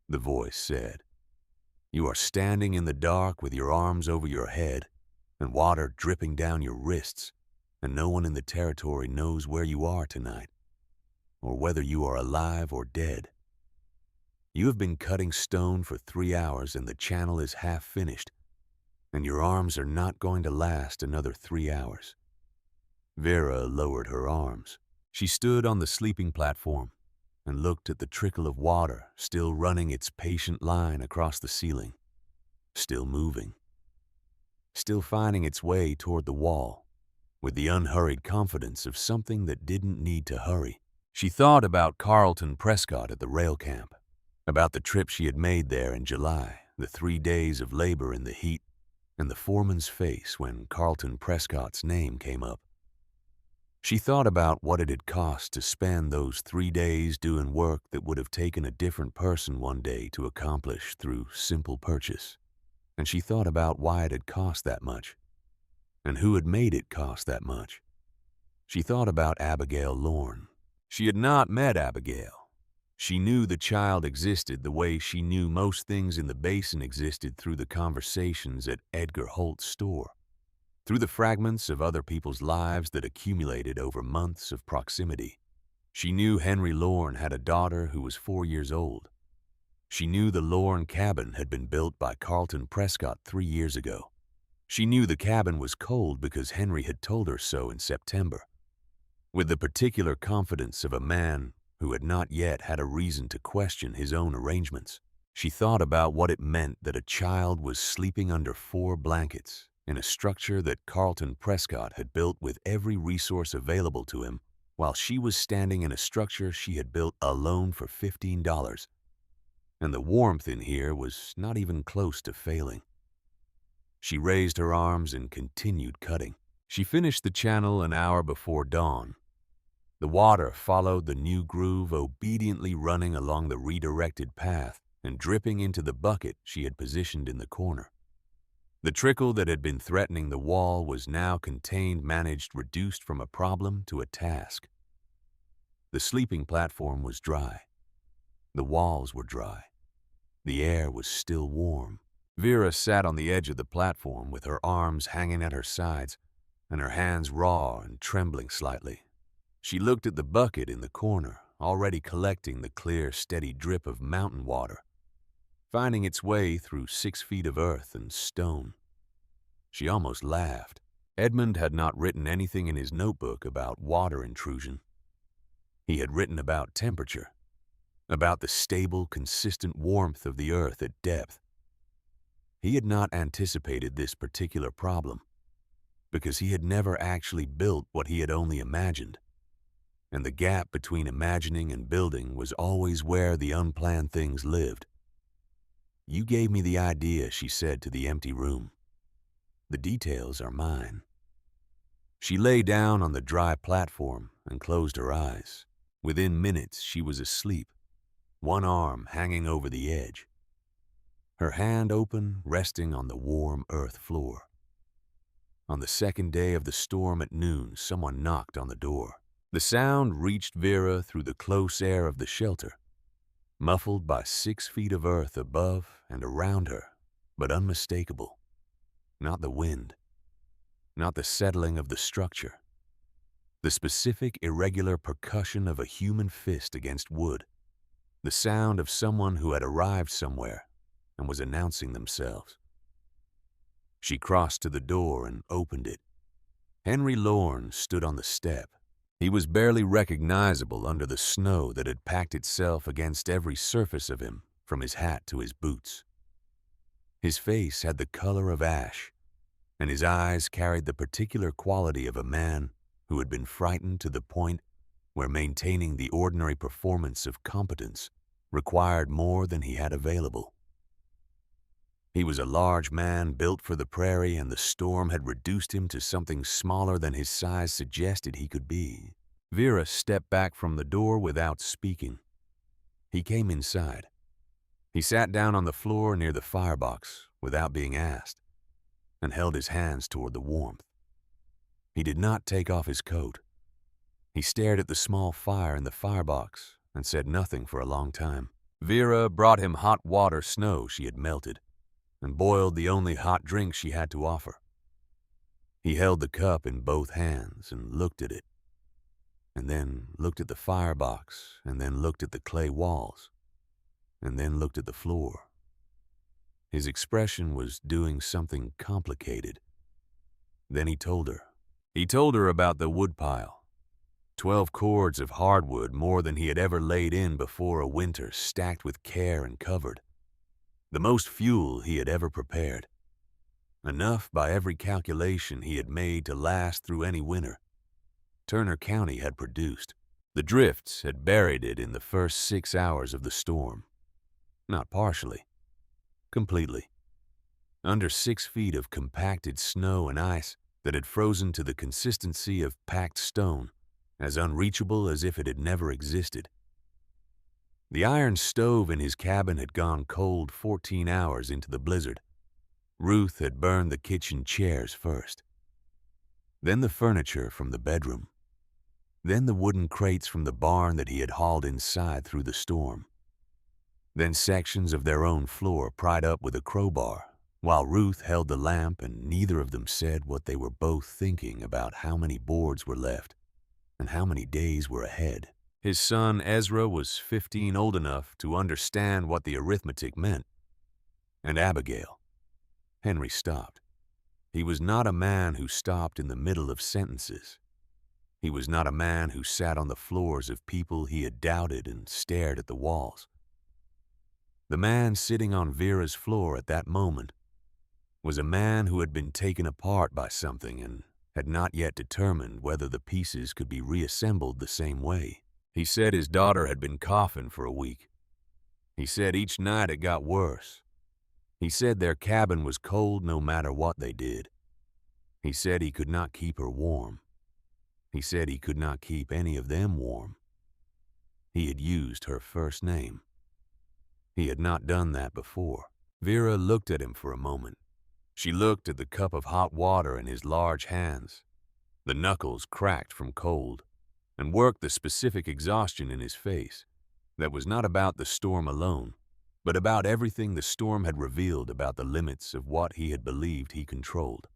the voice said. "You are standing in the dark with your arms over your head and water dripping down your wrists, and no one in the territory knows where you are tonight, or whether you are alive or dead. You have been cutting stone for 3 hours and the channel is half finished, and your arms are not going to last another 3 hours." Vera lowered her arms. She stood on the sleeping platform and looked at the trickle of water still running its patient line across the ceiling, still moving, still finding its way toward the wall, with the unhurried confidence of something that didn't need to hurry. She thought about Carlton Prescott at the rail camp, about the trip she had made there in July, the 3 days of labor in the heat, and the foreman's face when Carlton Prescott's name came up. She thought about what it had cost to spend those 3 days doing work that would have taken a different person one day to accomplish through simple purchase. And she thought about why it had cost that much, and who had made it cost that much. She thought about Abigail Lorne. She had not met Abigail. She knew the child existed the way she knew most things in the basin existed, through the conversations at Edgar Holt's store, through the fragments of other people's lives that accumulated over months of proximity. She knew Henry Lorne had a daughter who was 4 years old. She knew the Lorne cabin had been built by Carlton Prescott 3 years ago. She knew the cabin was cold because Henry had told her so in September, with the particular confidence of a man who had not yet had a reason to question his own arrangements. She thought about what it meant that a child was sleeping under 4 blankets in a structure that Carlton Prescott had built with every resource available to him, while she was standing in a structure she had built alone for $15, and the warmth in here was not even close to failing. She raised her arms and continued cutting. She finished the channel an hour before dawn. The water followed the new groove, obediently running along the redirected path and dripping into the bucket she had positioned in the corner. The trickle that had been threatening the wall was now contained, managed, reduced from a problem to a task. The sleeping platform was dry. The walls were dry. The air was still warm. Vera sat on the edge of the platform with her arms hanging at her sides and her hands raw and trembling slightly. She looked at the bucket in the corner, already collecting the clear, steady drip of mountain water, finding its way through 6 feet of earth and stone. She almost laughed. Edmund had not written anything in his notebook about water intrusion. He had written about temperature, about the stable, consistent warmth of the earth at depth. He had not anticipated this particular problem, because he had never actually built what he had only imagined. And the gap between imagining and building was always where the unplanned things lived. "You gave me the idea," she said to the empty room. "The details are mine." She lay down on the dry platform and closed her eyes. Within minutes, she was asleep, one arm hanging over the edge, her hand open, resting on the warm earth floor. On the second day of the storm at noon, someone knocked on the door. The sound reached Vera through the close air of the shelter, muffled by 6 feet of earth above and around her, but unmistakable. Not the wind, not the settling of the structure, the specific irregular percussion of a human fist against wood, the sound of someone who had arrived somewhere and was announcing themselves. She crossed to the door and opened it. Henry Lorne stood on the step. He was barely recognizable under the snow that had packed itself against every surface of him, from his hat to his boots. His face had the color of ash, and his eyes carried the particular quality of a man who had been frightened to the point where maintaining the ordinary performance of competence required more than he had available. He was a large man built for the prairie, and the storm had reduced him to something smaller than his size suggested he could be. Vera stepped back from the door without speaking. He came inside. He sat down on the floor near the firebox without being asked and held his hands toward the warmth. He did not take off his coat. He stared at the small fire in the firebox and said nothing for a long time. Vera brought him hot water snow she had melted and boiled the only hot drink she had to offer. He held the cup in both hands and looked at it, and then looked at the firebox, and then looked at the clay walls, and then looked at the floor. His expression was doing something complicated. Then he told her. He told her about the woodpile. 12 cords of hardwood, more than he had ever laid in before a winter, stacked with care and covered. The most fuel he had ever prepared. Enough by every calculation he had made to last through any winter. Turner County had produced. The drifts had buried it in the first 6 hours of the storm. Not partially. Completely. Under 6 feet of compacted snow and ice that had frozen to the consistency of packed stone, as unreachable as if it had never existed. The iron stove in his cabin had gone cold 14 hours into the blizzard. Ruth had burned the kitchen chairs first. Then the furniture from the bedroom. Then the wooden crates from the barn that he had hauled inside through the storm. Then sections of their own floor pried up with a crowbar, while Ruth held the lamp, and neither of them said what they were both thinking about: how many boards were left and how many days were ahead. His son Ezra was 15, old enough to understand what the arithmetic meant. And Abigail. Henry stopped. He was not a man who stopped in the middle of sentences. He was not a man who sat on the floors of people he had doubted and stared at the walls. The man sitting on Vera's floor at that moment was a man who had been taken apart by something and had not yet determined whether the pieces could be reassembled the same way. He said his daughter had been coughing for a week. He said each night it got worse. He said their cabin was cold no matter what they did. He said he could not keep her warm. He said he could not keep any of them warm. He had used her first name. He had not done that before. Vera looked at him for a moment. She looked at the cup of hot water in his large hands, the knuckles cracked from cold, and worked the specific exhaustion in his face that was not about the storm alone, but about everything the storm had revealed about the limits of what he had believed he controlled.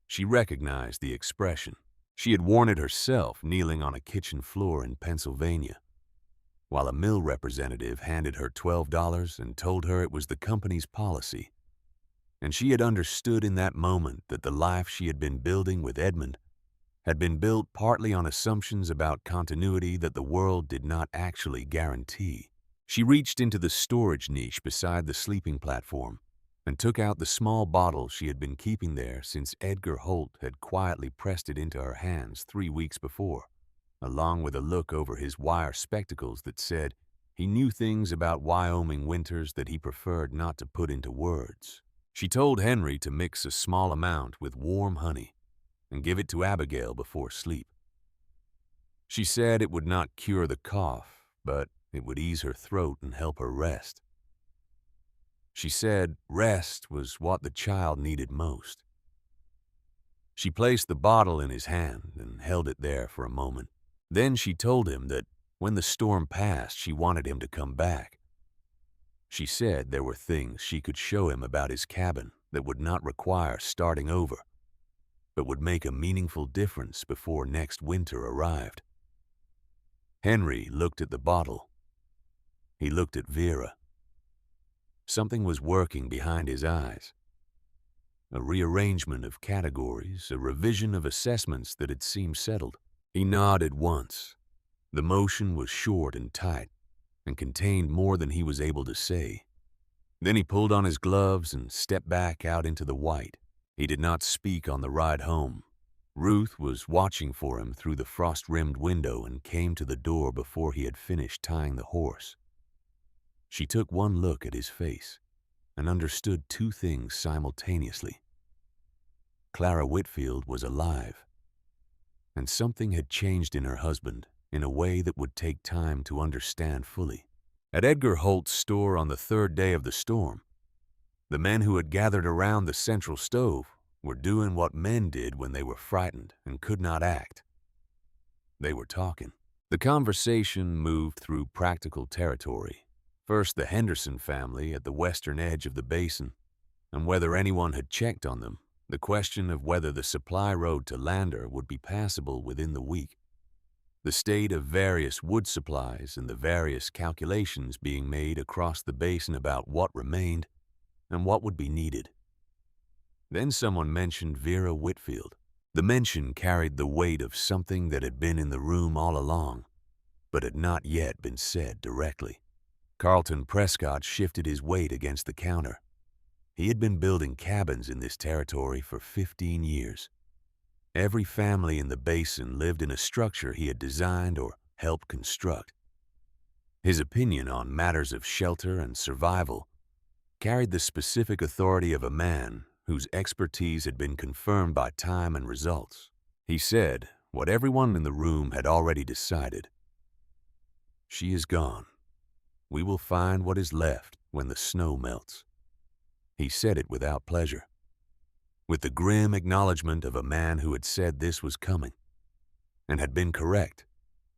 She recognized the expression. She had worn it herself kneeling on a kitchen floor in Pennsylvania, while a mill representative handed her $12 and told her it was the company's policy. And she had understood in that moment that the life she had been building with Edmund had been built partly on assumptions about continuity that the world did not actually guarantee. She reached into the storage niche beside the sleeping platform and took out the small bottle she had been keeping there since Edgar Holt had quietly pressed it into her hands 3 weeks before, along with a look over his wire spectacles that said he knew things about Wyoming winters that he preferred not to put into words. She told Henry to mix a small amount with warm honey and give it to Abigail before sleep. She said it would not cure the cough, but it would ease her throat and help her rest. She said rest was what the child needed most. She placed the bottle in his hand and held it there for a moment. Then she told him that when the storm passed, she wanted him to come back. She said there were things she could show him about his cabin that would not require starting over, but would make a meaningful difference before next winter arrived. Henry looked at the bottle. He looked at Vera. Something was working behind his eyes. A rearrangement of categories, a revision of assessments that had seemed settled. He nodded once. The motion was short and tight, and contained more than he was able to say. Then he pulled on his gloves and stepped back out into the white. He did not speak on the ride home. Ruth was watching for him through the frost-rimmed window and came to the door before he had finished tying the horse. She took one look at his face and understood two things simultaneously. Clara Whitfield was alive, and something had changed in her husband in a way that would take time to understand fully. At Edgar Holt's store on the third day of the storm, the men who had gathered around the central stove were doing what men did when they were frightened and could not act. They were talking. The conversation moved through practical territory. First, the Henderson family at the western edge of the basin, and whether anyone had checked on them, the question of whether the supply road to Lander would be passable within the week, the state of various wood supplies and the various calculations being made across the basin about what remained and what would be needed. Then someone mentioned Vera Whitfield. The mention carried the weight of something that had been in the room all along, but had not yet been said directly. Carlton Prescott shifted his weight against the counter. He had been building cabins in this territory for 15 years. Every family in the basin lived in a structure he had designed or helped construct. His opinion on matters of shelter and survival carried the specific authority of a man whose expertise had been confirmed by time and results. He said what everyone in the room had already decided. She is gone. We will find what is left when the snow melts. He said it without pleasure, with the grim acknowledgement of a man who had said this was coming, and had been correct,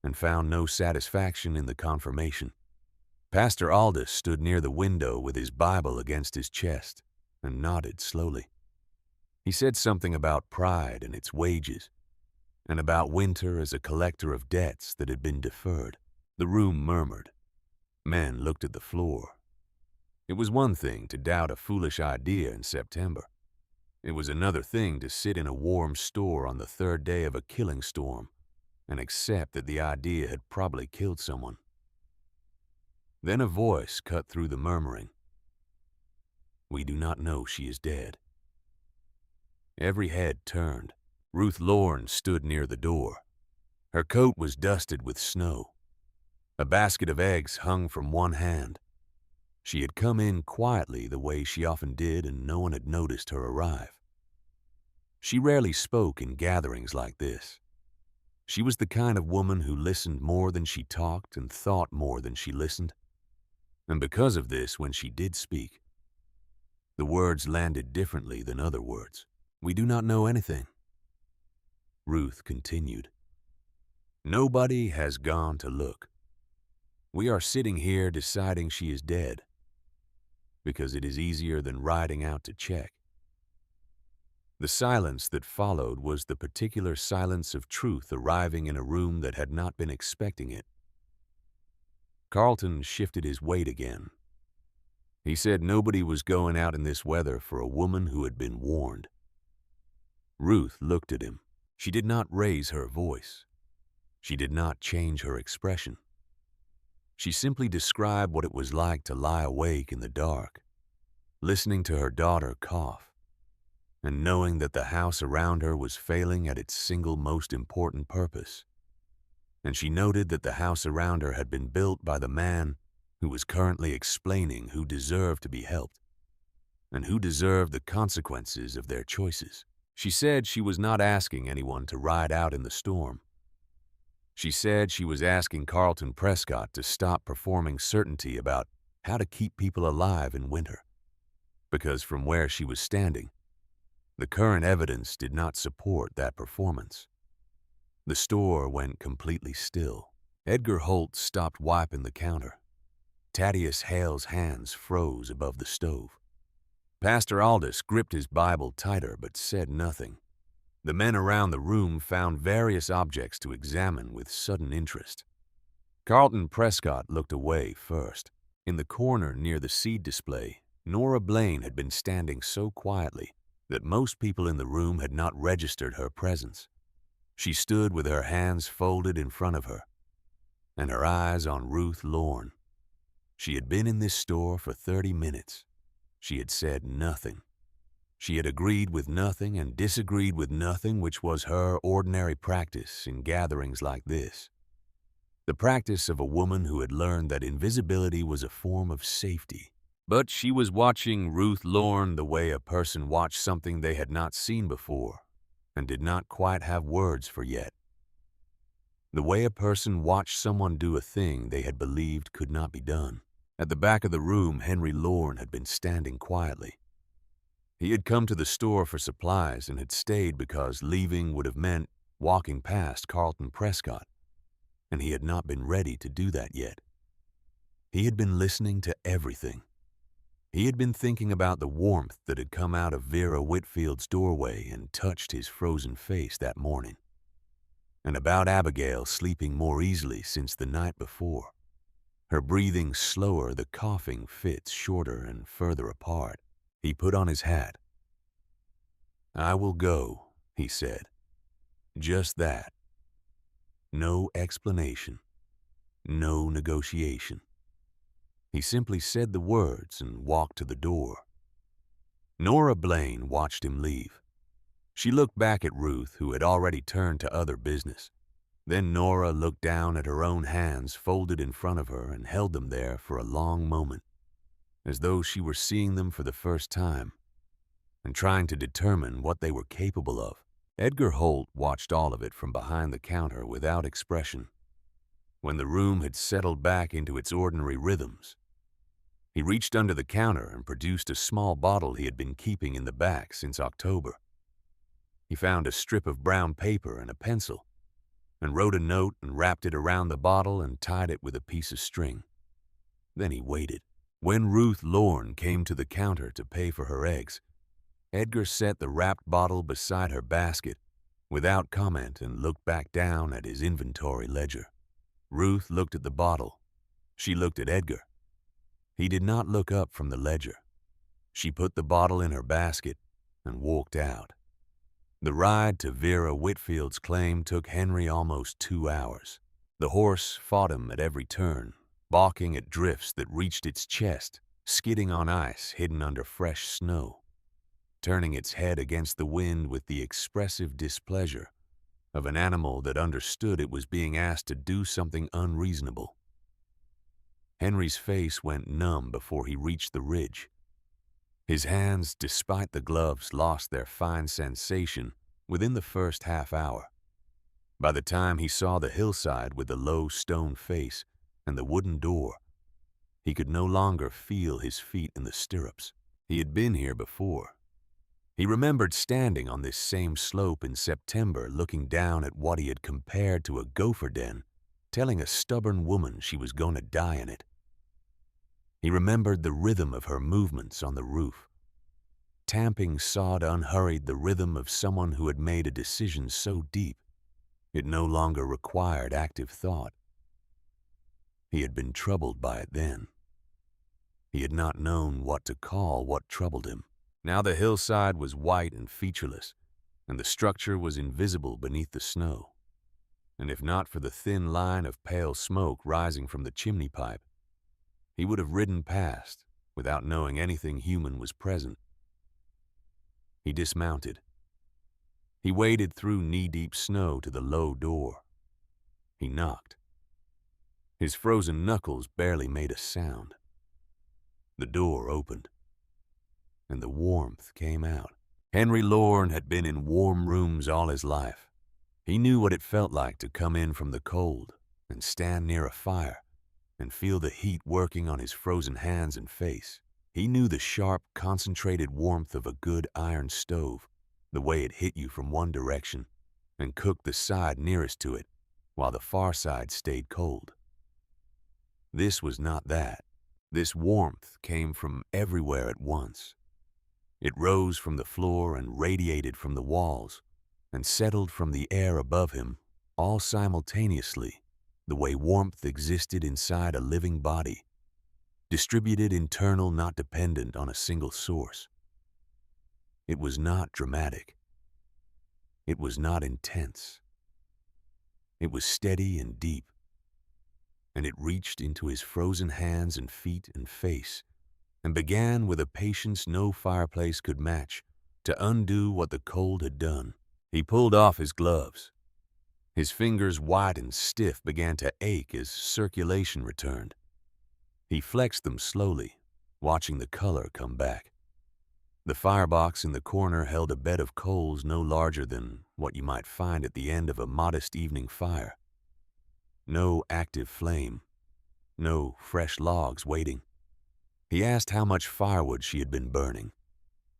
and found no satisfaction in the confirmation. Pastor Aldous stood near the window with his Bible against his chest, and nodded slowly. He said something about pride and its wages, and about winter as a collector of debts that had been deferred. The room murmured. Men looked at the floor. It was one thing to doubt a foolish idea in September. It was another thing to sit in a warm store on the third day of a killing storm and accept that the idea had probably killed someone. Then a voice cut through the murmuring. We do not know she is dead. Every head turned. Ruth Lorne stood near the door. Her coat was dusted with snow. A basket of eggs hung from one hand. She had come in quietly the way she often did, and no one had noticed her arrive. She rarely spoke in gatherings like this. She was the kind of woman who listened more than she talked and thought more than she listened. And because of this, when she did speak, the words landed differently than other words. "We do not know anything," Ruth continued. "Nobody has gone to look. We are sitting here deciding she is dead, because it is easier than riding out to check." The silence that followed was the particular silence of truth arriving in a room that had not been expecting it. Carlton shifted his weight again. He said nobody was going out in this weather for a woman who had been warned. Ruth looked at him. She did not raise her voice. She did not change her expression. She simply described what it was like to lie awake in the dark, listening to her daughter cough, and knowing that the house around her was failing at its single most important purpose. And she noted that the house around her had been built by the man who was currently explaining who deserved to be helped and who deserved the consequences of their choices. She said she was not asking anyone to ride out in the storm. She said she was asking Carlton Prescott to stop performing certainty about how to keep people alive in winter, because from where she was standing, the current evidence did not support that performance. The store went completely still. Edgar Holt stopped wiping the counter. Thaddeus Hale's hands froze above the stove. Pastor Aldous gripped his Bible tighter but said nothing. The men around the room found various objects to examine with sudden interest. Carlton Prescott looked away first. In the corner near the seed display, Nora Blaine had been standing so quietly that most people in the room had not registered her presence. She stood with her hands folded in front of her, and her eyes on Ruth Lorne. She had been in this store for 30 minutes. She had said nothing. She had agreed with nothing and disagreed with nothing, which was her ordinary practice in gatherings like this. The practice of a woman who had learned that invisibility was a form of safety. But she was watching Ruth Lorne the way a person watched something they had not seen before and did not quite have words for yet. The way a person watched someone do a thing they had believed could not be done. At the back of the room, Henry Lorne had been standing quietly. He had come to the store for supplies and had stayed because leaving would have meant walking past Carlton Prescott, and he had not been ready to do that yet. He had been listening to everything. He had been thinking about the warmth that had come out of Vera Whitfield's doorway and touched his frozen face that morning, and about Abigail sleeping more easily since the night before, her breathing slower, the coughing fits shorter and further apart. He put on his hat. "I will go," he said. Just that. No explanation. No negotiation. He simply said the words and walked to the door. Nora Blaine watched him leave. She looked back at Ruth, who had already turned to other business. Then Nora looked down at her own hands folded in front of her and held them there for a long moment, as though she were seeing them for the first time and trying to determine what they were capable of. Edgar Holt watched all of it from behind the counter without expression. When the room had settled back into its ordinary rhythms, he reached under the counter and produced a small bottle he had been keeping in the back since October. He found a strip of brown paper and a pencil, and wrote a note and wrapped it around the bottle and tied it with a piece of string. Then he waited. When Ruth Lorne came to the counter to pay for her eggs, Edgar set the wrapped bottle beside her basket without comment and looked back down at his inventory ledger. Ruth looked at the bottle. She looked at Edgar. He did not look up from the ledger. She put the bottle in her basket and walked out. The ride to Vera Whitfield's claim took Henry almost 2 hours. The horse fought him at every turn, balking at drifts that reached its chest, skidding on ice hidden under fresh snow, turning its head against the wind with the expressive displeasure of an animal that understood it was being asked to do something unreasonable. Henry's face went numb before he reached the ridge. His hands, despite the gloves, lost their fine sensation within the first half hour. By the time he saw the hillside with the low stone face and the wooden door, he could no longer feel his feet in the stirrups. He had been here before. He remembered standing on this same slope in September, looking down at what he had compared to a gopher den, telling a stubborn woman she was going to die in it. He remembered the rhythm of her movements on the roof. Tamping sod unhurried, the rhythm of someone who had made a decision so deep it no longer required active thought. He had been troubled by it then. He had not known what to call what troubled him. Now the hillside was white and featureless, and the structure was invisible beneath the snow. And if not for the thin line of pale smoke rising from the chimney pipe, he would have ridden past without knowing anything human was present. He dismounted. He waded through knee-deep snow to the low door. He knocked. His frozen knuckles barely made a sound. The door opened, and the warmth came out. Henry Lorne had been in warm rooms all his life. He knew what it felt like to come in from the cold and stand near a fire and feel the heat working on his frozen hands and face. He knew the sharp, concentrated warmth of a good iron stove, the way it hit you from one direction and cooked the side nearest to it while the far side stayed cold. This was not that. This warmth came from everywhere at once. It rose from the floor and radiated from the walls and settled from the air above him, all simultaneously, the way warmth existed inside a living body, distributed, internal, not dependent on a single source. It was not dramatic. It was not intense. It was steady and deep, and it reached into his frozen hands and feet and face and began with a patience no fireplace could match to undo what the cold had done. He pulled off his gloves. His fingers, white and stiff, began to ache as circulation returned. He flexed them slowly, watching the color come back. The firebox in the corner held a bed of coals no larger than what you might find at the end of a modest evening fire. No active flame, no fresh logs waiting. He asked how much firewood she had been burning.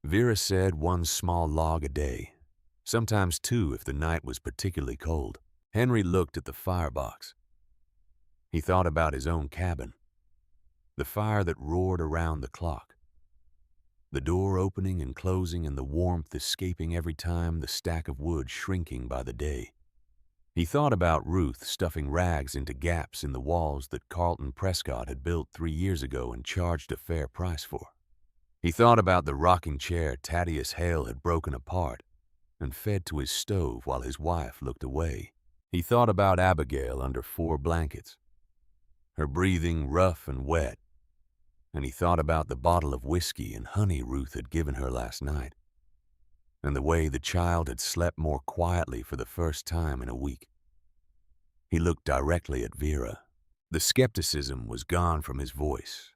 Vera said 1 small log a day, sometimes 2 if the night was particularly cold. Henry looked at the firebox. He thought about his own cabin, the fire that roared around the clock, the door opening and closing and the warmth escaping every time, the stack of wood shrinking by the day. He thought about Ruth stuffing rags into gaps in the walls that Carlton Prescott had built 3 years ago and charged a fair price for. He thought about the rocking chair Thaddeus Hale had broken apart and fed to his stove while his wife looked away. He thought about Abigail under 4 blankets, her breathing rough and wet, and he thought about the bottle of whiskey and honey Ruth had given her last night, and the way the child had slept more quietly for the first time in a week. He looked directly at Vera. The skepticism was gone from his voice,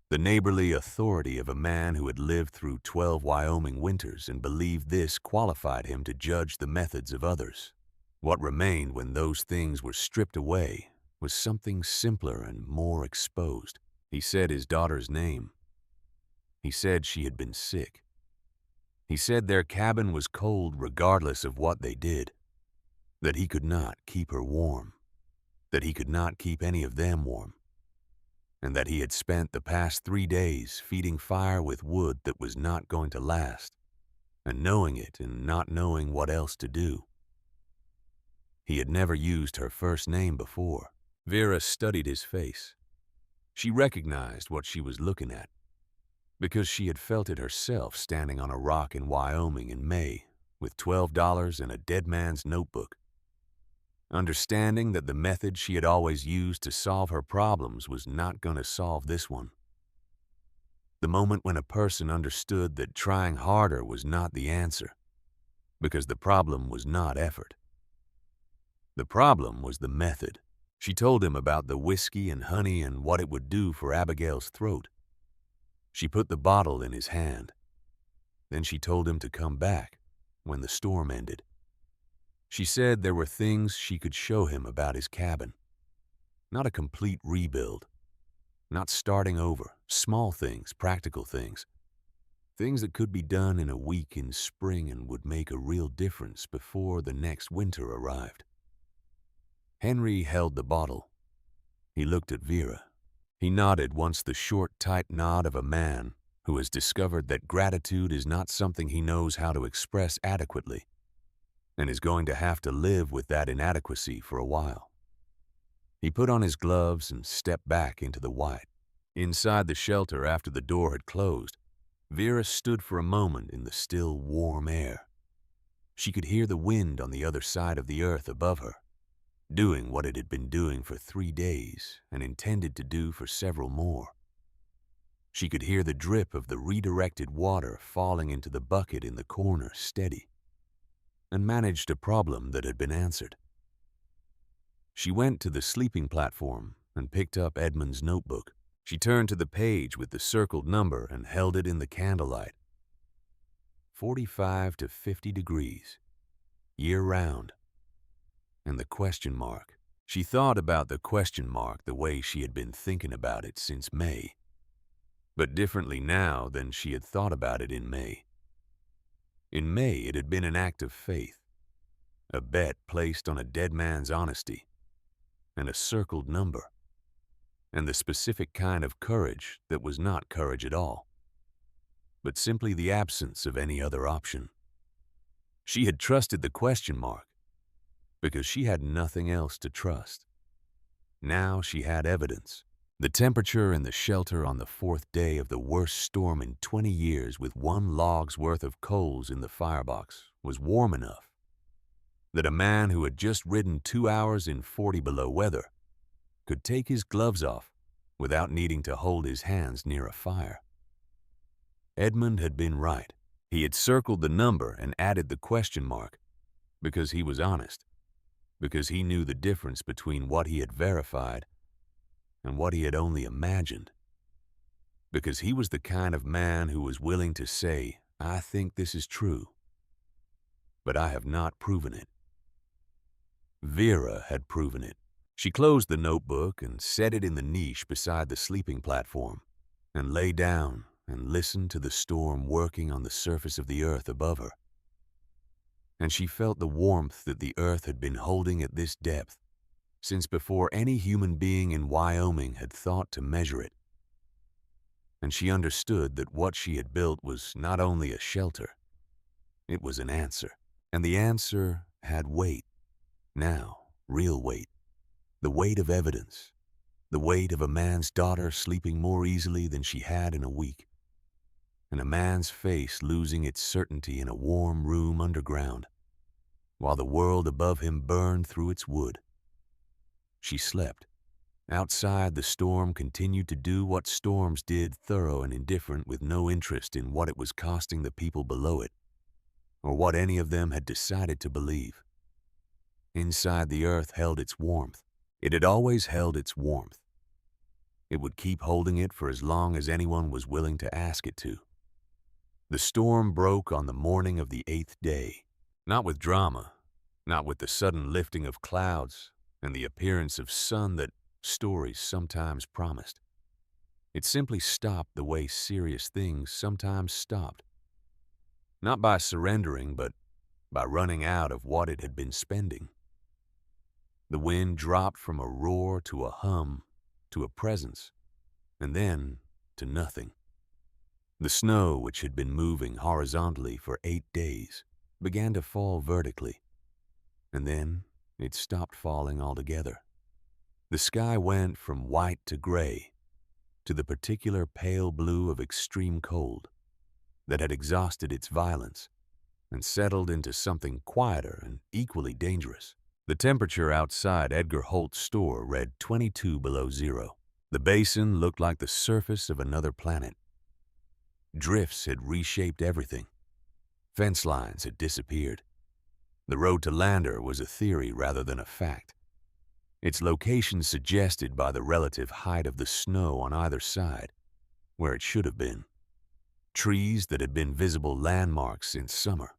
the neighborly authority of a man who had lived through 12 Wyoming winters and believed this qualified him to judge the methods of others. What remained when those things were stripped away was something simpler and more exposed. He said his daughter's name. He said she had been sick. He said their cabin was cold regardless of what they did, that he could not keep her warm, that he could not keep any of them warm, and that he had spent the past 3 days feeding fire with wood that was not going to last, and knowing it and not knowing what else to do. He had never used her first name before. Vera studied his face. She recognized what she was looking at, because she had felt it herself standing on a rock in Wyoming in May with $12 and a dead man's notebook. Understanding that the method she had always used to solve her problems was not going to solve this one. The moment when a person understood that trying harder was not the answer, because the problem was not effort. The problem was the method. She told him about the whiskey and honey and what it would do for Abigail's throat. She put the bottle in his hand. Then she told him to come back when the storm ended. She said there were things she could show him about his cabin. Not a complete rebuild. Not starting over. Small things, practical things. Things that could be done in a week in spring and would make a real difference before the next winter arrived. Henry held the bottle. He looked at Vera. He nodded once, the short, tight nod of a man who has discovered that gratitude is not something he knows how to express adequately and is going to have to live with that inadequacy for a while. He put on his gloves and stepped back into the white. Inside the shelter, after the door had closed, Vera stood for a moment in the still, warm air. She could hear the wind on the other side of the earth above her, doing what it had been doing for 3 days and intended to do for several more. She could hear the drip of the redirected water falling into the bucket in the corner steady, and managed a problem that had been answered. She went to the sleeping platform and picked up Edmund's notebook. She turned to the page with the circled number and held it in the candlelight. 45 to 50 degrees, year-round. And the question mark. She thought about the question mark the way she had been thinking about it since May, but differently now than she had thought about it in May. In May, it had been an act of faith, a bet placed on a dead man's honesty, and a circled number, and the specific kind of courage that was not courage at all, but simply the absence of any other option. She had trusted the question mark because she had nothing else to trust. Now she had evidence. The temperature in the shelter on the 4th day of the worst storm in 20 years with 1 log's worth of coals in the firebox was warm enough that a man who had just ridden 2 hours in 40 below weather could take his gloves off without needing to hold his hands near a fire. Edmund had been right. He had circled the number and added the question mark because he was honest, because he knew the difference between what he had verified and what he had only imagined, because he was the kind of man who was willing to say, "I think this is true, but I have not proven it." Vera had proven it. She closed the notebook and set it in the niche beside the sleeping platform and lay down and listened to the storm working on the surface of the earth above her. And she felt the warmth that the earth had been holding at this depth since before any human being in Wyoming had thought to measure it. And she understood that what she had built was not only a shelter, it was an answer. And the answer had weight. Now, real weight. The weight of evidence. The weight of a man's daughter sleeping more easily than she had in a week. And a man's face losing its certainty in a warm room underground, while the world above him burned through its wood. She slept. Outside, the storm continued to do what storms did, thorough and indifferent, with no interest in what it was costing the people below it, or what any of them had decided to believe. Inside, the earth held its warmth. It had always held its warmth. It would keep holding it for as long as anyone was willing to ask it to. The storm broke on the morning of the 8th day, not with drama, not with the sudden lifting of clouds and the appearance of sun that stories sometimes promised. It simply stopped the way serious things sometimes stopped. Not by surrendering, but by running out of what it had been spending. The wind dropped from a roar to a hum, to a presence, and then to nothing. The snow, which had been moving horizontally for 8 days, began to fall vertically, and then it stopped falling altogether. The sky went from white to gray, to the particular pale blue of extreme cold that had exhausted its violence and settled into something quieter and equally dangerous. The temperature outside Edgar Holt's store read 22 below zero. The basin looked like the surface of another planet. Drifts had reshaped everything. Fence lines had disappeared. The road to Lander was a theory rather than a fact. its location suggested by the relative height of the snow on either side, where it should have been. Trees that had been visible landmarks since summer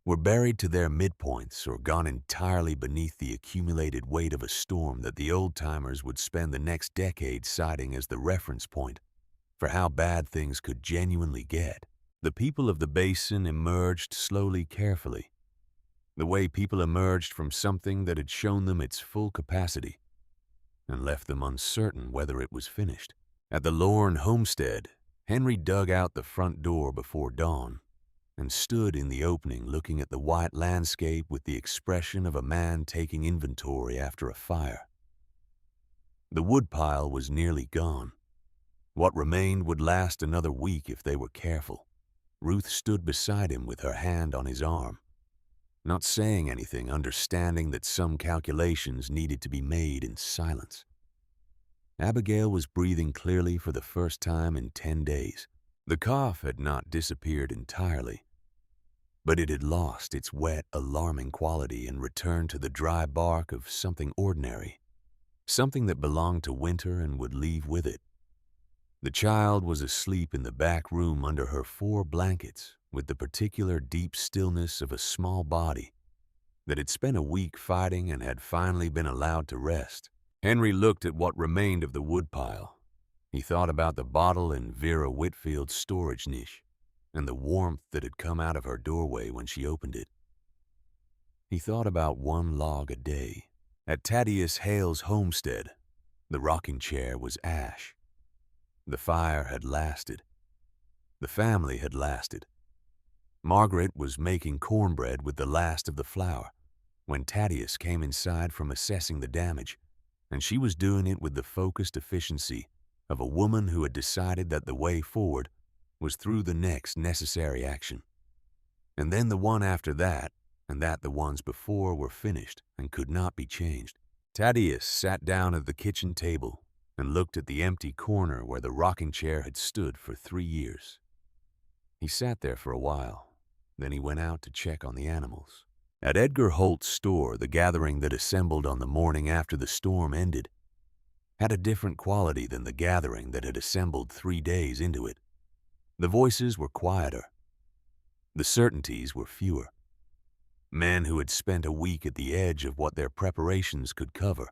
were buried to their midpoints or gone entirely beneath the accumulated weight of a storm that the old-timers would spend the next decade citing as the reference point for how bad things could genuinely get. The people of the basin emerged slowly, carefully, the way people emerged from something that had shown them its full capacity and left them uncertain whether it was finished. At the Lorne homestead, Henry dug out the front door before dawn and stood in the opening looking at the white landscape with the expression of a man taking inventory after a fire. The woodpile was nearly gone. What remained would last another week if they were careful. Ruth stood beside him with her hand on his arm, not saying anything, understanding that some calculations needed to be made in silence. Abigail was breathing clearly for the first time in 10 days. The cough had not disappeared entirely, but it had lost its wet, alarming quality and returned to the dry bark of something ordinary, something that belonged to winter and would leave with it. The child was asleep in the back room under her 4 blankets with the particular deep stillness of a small body that had spent a week fighting and had finally been allowed to rest. Henry looked at what remained of the woodpile. He thought about the bottle in Vera Whitfield's storage niche and the warmth that had come out of her doorway when she opened it. He thought about 1 log a day. At Thaddeus Hale's homestead, the rocking chair was ash. The fire had lasted. The family had lasted. Margaret was making cornbread with the last of the flour when Thaddeus came inside from assessing the damage, and she was doing it with the focused efficiency of a woman who had decided that the way forward was through the next necessary action. And then the one after that, and that the ones before were finished and could not be changed. Thaddeus sat down at the kitchen table and looked at the empty corner where the rocking chair had stood for 3 years. He sat there for a while, then he went out to check on the animals. At Edgar Holt's store, the gathering that assembled on the morning after the storm ended had a different quality than the gathering that had assembled 3 days into it. The voices were quieter. The certainties were fewer. Men who had spent a week at the edge of what their preparations could cover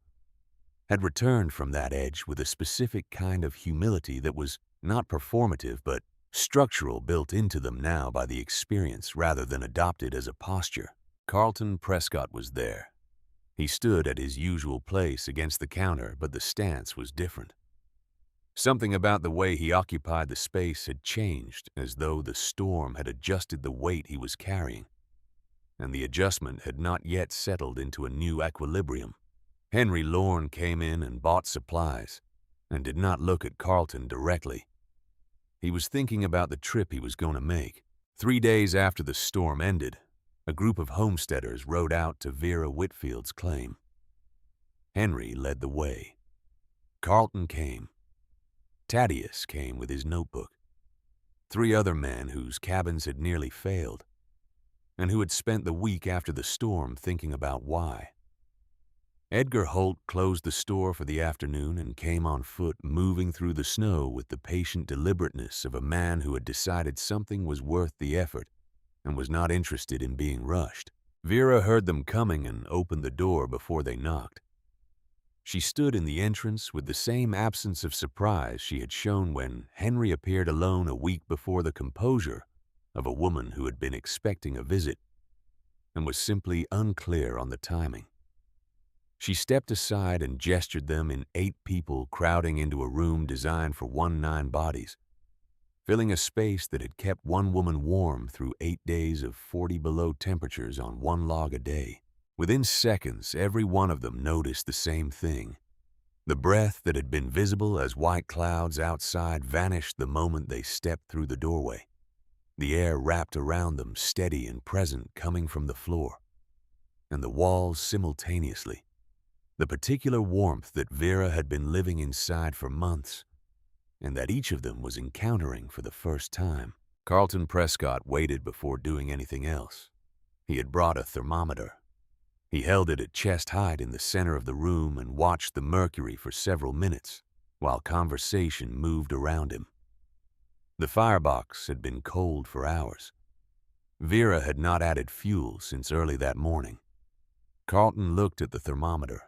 had returned from that edge with a specific kind of humility that was not performative but structural, built into them now by the experience rather than adopted as a posture. Carlton Prescott was there. He stood at his usual place against the counter, but the stance was different. Something about the way he occupied the space had changed, as though the storm had adjusted the weight he was carrying, and the adjustment had not yet settled into a new equilibrium. Henry Lorne came in and bought supplies, and did not look at Carlton directly. He was thinking about the trip he was going to make. 3 days after the storm ended, a group of homesteaders rode out to Vera Whitfield's claim. Henry led the way. Carlton came. Thaddeus came with his notebook. 3 other men whose cabins had nearly failed, and who had spent the week after the storm thinking about why. Edgar Holt closed the store for the afternoon and came on foot, moving through the snow with the patient deliberateness of a man who had decided something was worth the effort and was not interested in being rushed. Vera heard them coming and opened the door before they knocked. She stood in the entrance with the same absence of surprise she had shown when Henry appeared alone a week before, the composure of a woman who had been expecting a visit and was simply unclear on the timing. She stepped aside and gestured them in 8 people crowding into a room designed for 19 bodies, filling a space that had kept one woman warm through 8 days of 40 below temperatures on 1 log a day. Within seconds, every one of them noticed the same thing. The breath that had been visible as white clouds outside vanished the moment they stepped through the doorway. The air wrapped around them, steady and present, coming from the floor and the walls simultaneously. The particular warmth that Vera had been living inside for months, and that each of them was encountering for the first time. Carlton Prescott waited before doing anything else. He had brought a thermometer. He held it at chest height in the center of the room and watched the mercury for several minutes while conversation moved around him. The firebox had been cold for hours. Vera had not added fuel since early that morning. Carlton looked at the thermometer.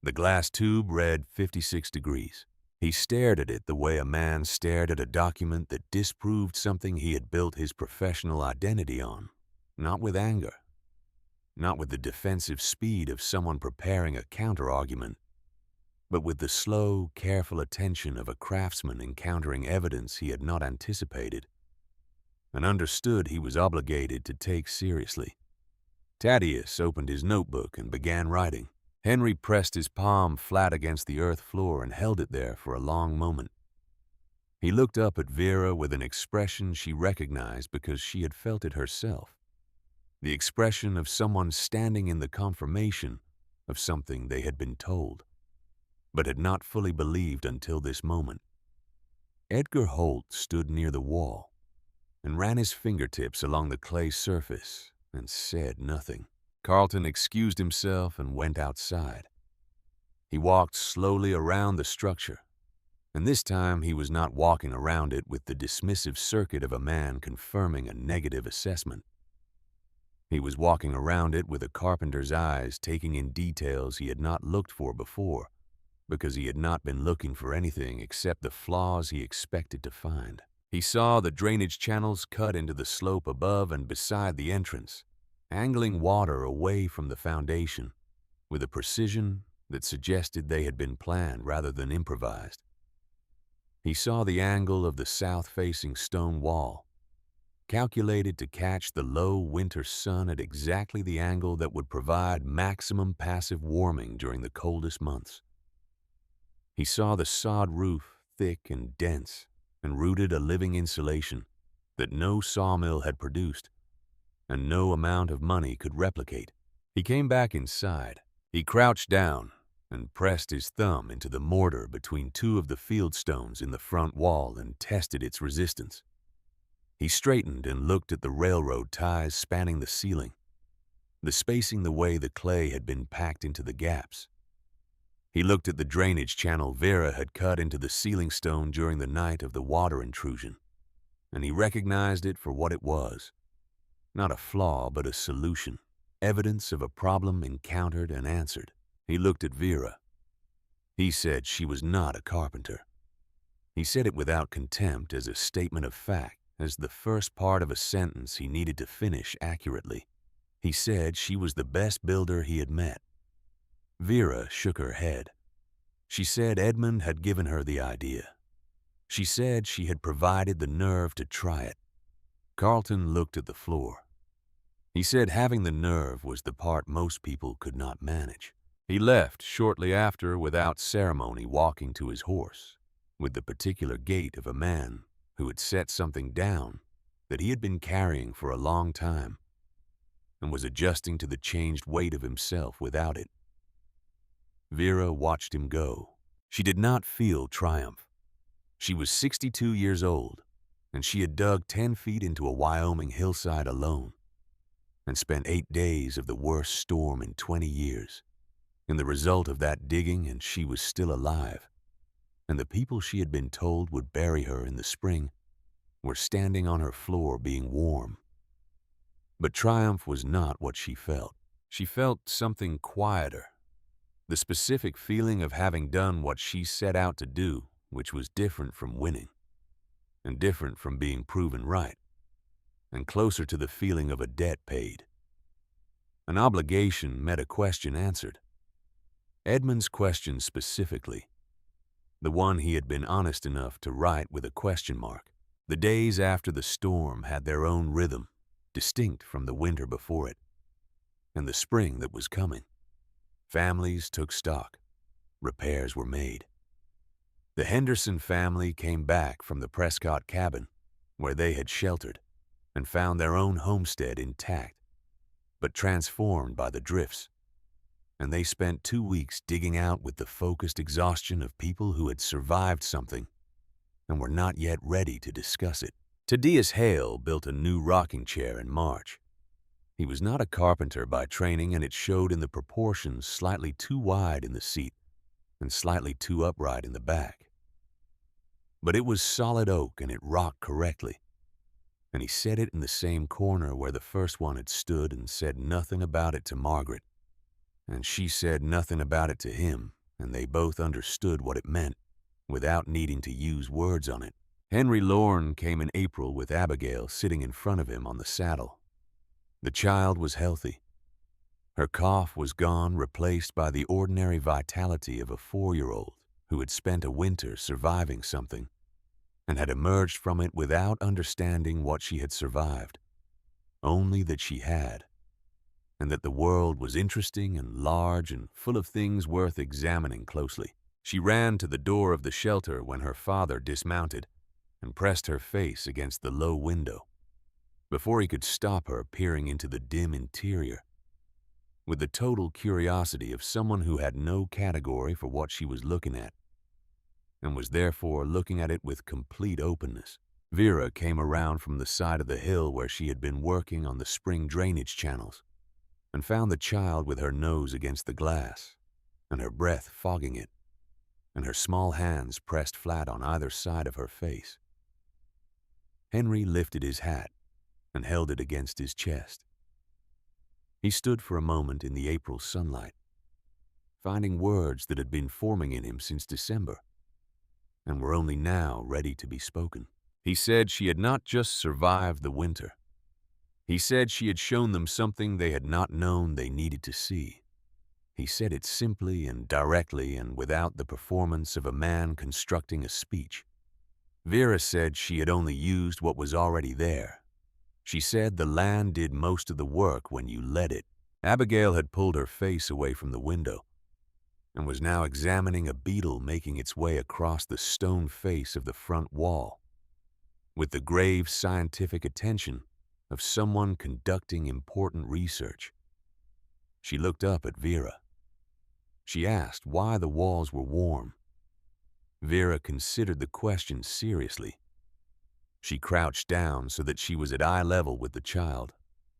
The glass tube read 56 degrees. He stared at it the way a man stared at a document that disproved something he had built his professional identity on, not with anger, not with the defensive speed of someone preparing a counter-argument, but with the slow, careful attention of a craftsman encountering evidence he had not anticipated and understood he was obligated to take seriously. Thaddeus opened his notebook and began writing. Henry pressed his palm flat against the earth floor and held it there for a long moment. He looked up at Vera with an expression she recognized because she had felt it herself. The expression of someone standing in the confirmation of something they had been told, but had not fully believed until this moment. Edgar Holt stood near the wall and ran his fingertips along the clay surface and said nothing. Carlton excused himself and went outside. He walked slowly around the structure, and this time he was not walking around it with the dismissive circuit of a man confirming a negative assessment. He was walking around it with a carpenter's eyes, taking in details he had not looked for before, because he had not been looking for anything except the flaws he expected to find. He saw the drainage channels cut into the slope above and beside the entrance, angling water away from the foundation with a precision that suggested they had been planned rather than improvised. He saw the angle of the south-facing stone wall, calculated to catch the low winter sun at exactly the angle that would provide maximum passive warming during the coldest months. He saw the sod roof, thick and dense, and rooted a living insulation that no sawmill had produced and no amount of money could replicate. He came back inside. He crouched down and pressed his thumb into the mortar between two of the field stones in the front wall and tested its resistance. He straightened and looked at the railroad ties spanning the ceiling, the spacing the way the clay had been packed into the gaps. He looked at the drainage channel Vera had cut into the ceiling stone during the night of the water intrusion, and he recognized it for what it was. Not a flaw, but a solution, evidence of a problem encountered and answered. He looked at Vera. He said she was not a carpenter. He said it without contempt, as a statement of fact, as the first part of a sentence he needed to finish accurately. He said she was the best builder he had met. Vera shook her head. She said Edmund had given her the idea. She said she had provided the nerve to try it. Carlton looked at the floor. He said having the nerve was the part most people could not manage. He left shortly after without ceremony, walking to his horse, with the particular gait of a man who had set something down that he had been carrying for a long time and was adjusting to the changed weight of himself without it. Vera watched him go. She did not feel triumph. She was 62 years old, and she had dug 10 feet into a Wyoming hillside alone and spent 8 days of the worst storm in 20 years. And the result of that digging, and she was still alive, and the people she had been told would bury her in the spring were standing on her floor being warm. But triumph was not what she felt. She felt something quieter, the specific feeling of having done what she set out to do, which was different from winning, and different from being proven right, and closer to the feeling of a debt paid. An obligation met a question answered. Edmund's question specifically, the one he had been honest enough to write with a question mark. The days after the storm had their own rhythm, distinct from the winter before it, and the spring that was coming. Families took stock. Repairs were made. The Henderson family came back from the Prescott cabin, where they had sheltered, and found their own homestead intact, but transformed by the drifts. And they spent 2 weeks digging out with the focused exhaustion of people who had survived something and were not yet ready to discuss it. Thaddeus Hale built a new rocking chair in March. He was not a carpenter by training, and it showed in the proportions slightly too wide in the seat and slightly too upright in the back. But it was solid oak and it rocked correctly, and he set it in the same corner where the first one had stood and said nothing about it to Margaret, and she said nothing about it to him, and they both understood what it meant without needing to use words on it. Henry Lorne came in April with Abigail sitting in front of him on the saddle. The child was healthy. Her cough was gone, replaced by the ordinary vitality of a 4-year-old who had spent a winter surviving something and had emerged from it without understanding what she had survived, only that she had, and that the world was interesting and large and full of things worth examining closely. She ran to the door of the shelter when her father dismounted and pressed her face against the low window before he could stop her peering into the dim interior with the total curiosity of someone who had no category for what she was looking at and was therefore looking at it with complete openness. Vera came around from the side of the hill where she had been working on the spring drainage channels and found the child with her nose against the glass and her breath fogging it and her small hands pressed flat on either side of her face. Henry lifted his hat and held it against his chest. He stood for a moment in the April sunlight, finding words that had been forming in him since December and were only now ready to be spoken. He said she had not just survived the winter. He said she had shown them something they had not known they needed to see. He said it simply and directly and without the performance of a man constructing a speech. Vera said she had only used what was already there. She said the land did most of the work when you let it. Abigail had pulled her face away from the window and was now examining a beetle making its way across the stone face of the front wall with the grave scientific attention of someone conducting important research. She looked up at Vera. She asked why the walls were warm. Vera considered the question seriously. She crouched down so that she was at eye level with the child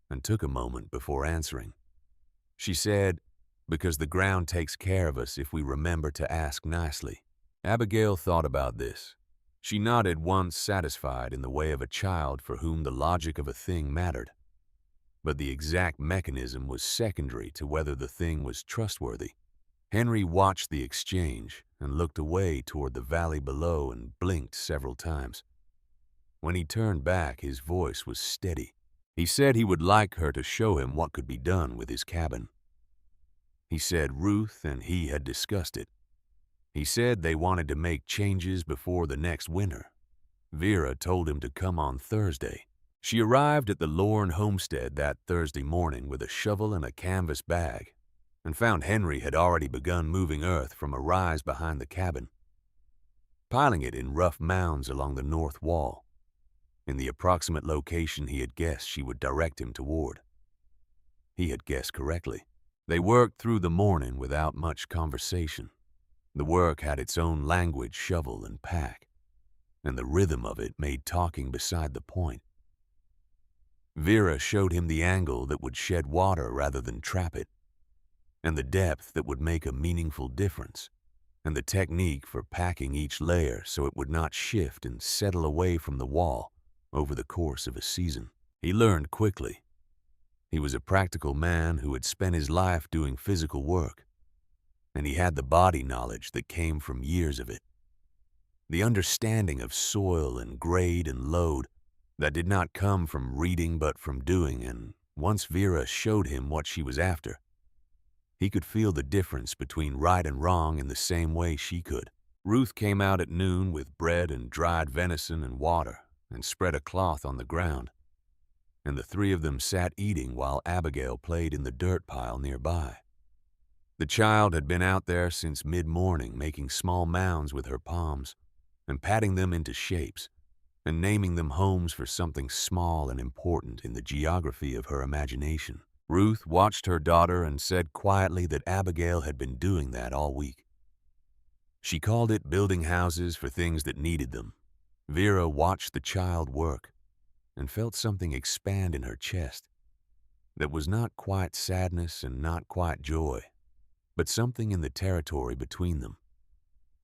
and took a moment before answering. She said, "Because the ground takes care of us if we remember to ask nicely." Abigail thought about this. She nodded once, satisfied in the way of a child for whom the logic of a thing mattered. But the exact mechanism was secondary to whether the thing was trustworthy. Henry watched the exchange and looked away toward the valley below and blinked several times. When he turned back, his voice was steady. He said he would like her to show him what could be done with his cabin. He said Ruth and he had discussed it. He said they wanted to make changes before the next winter. Vera told him to come on Thursday. She arrived at the Lorne homestead that Thursday morning with a shovel and a canvas bag and found Henry had already begun moving earth from a rise behind the cabin, piling it in rough mounds along the north wall, in the approximate location he had guessed she would direct him toward. He had guessed correctly. They worked through the morning without much conversation. The work had its own language, shovel and pack, and the rhythm of it made talking beside the point. Vera showed him the angle that would shed water rather than trap it, and the depth that would make a meaningful difference, and the technique for packing each layer so it would not shift and settle away from the wall over the course of a season. He learned quickly. He was a practical man who had spent his life doing physical work, and he had the body knowledge that came from years of it. The understanding of soil and grade and load that did not come from reading but from doing, and once Vera showed him what she was after, he could feel the difference between right and wrong in the same way she could. Ruth came out at noon with bread and dried venison and water and spread a cloth on the ground, and the three of them sat eating while Abigail played in the dirt pile nearby. The child had been out there since mid-morning making small mounds with her palms and patting them into shapes and naming them homes for something small and important in the geography of her imagination. Ruth watched her daughter and said quietly that Abigail had been doing that all week. She called it building houses for things that needed them. Vera watched the child work and felt something expand in her chest. that was not quite sadness and not quite joy, but something in the territory between them.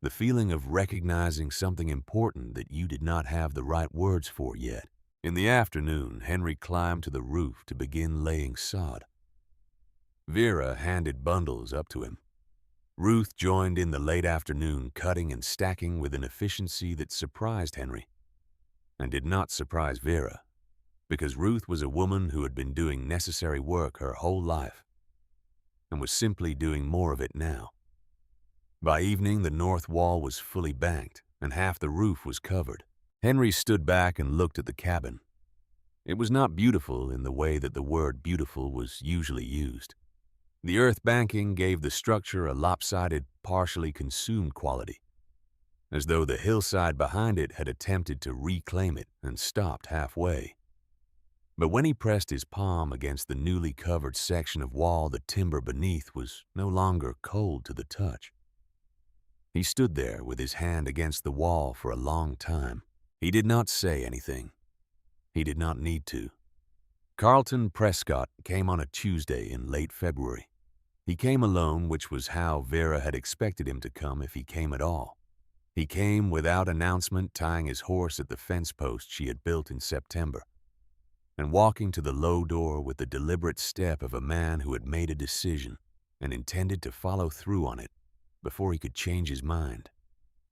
The feeling of recognizing something important that you did not have the right words for yet. In the afternoon, Henry climbed to the roof to begin laying sod. Vera handed bundles up to him. Ruth joined in the late afternoon cutting and stacking with an efficiency that surprised Henry, and did not surprise Vera, because Ruth was a woman who had been doing necessary work her whole life, and was simply doing more of it now. By evening, the north wall was fully banked, and half the roof was covered. Henry stood back and looked at the cabin. It was not beautiful in the way that the word beautiful was usually used. The earth banking gave the structure a lopsided, partially consumed quality, as though the hillside behind it had attempted to reclaim it and stopped halfway. But when he pressed his palm against the newly covered section of wall, the timber beneath was no longer cold to the touch. He stood there with his hand against the wall for a long time. He did not say anything. He did not need to. Carlton Prescott came on a Tuesday in late February. He came alone, which was how Vera had expected him to come if he came at all. He came without announcement, tying his horse at the fence post she had built in September, and walking to the low door with the deliberate step of a man who had made a decision and intended to follow through on it before he could change his mind.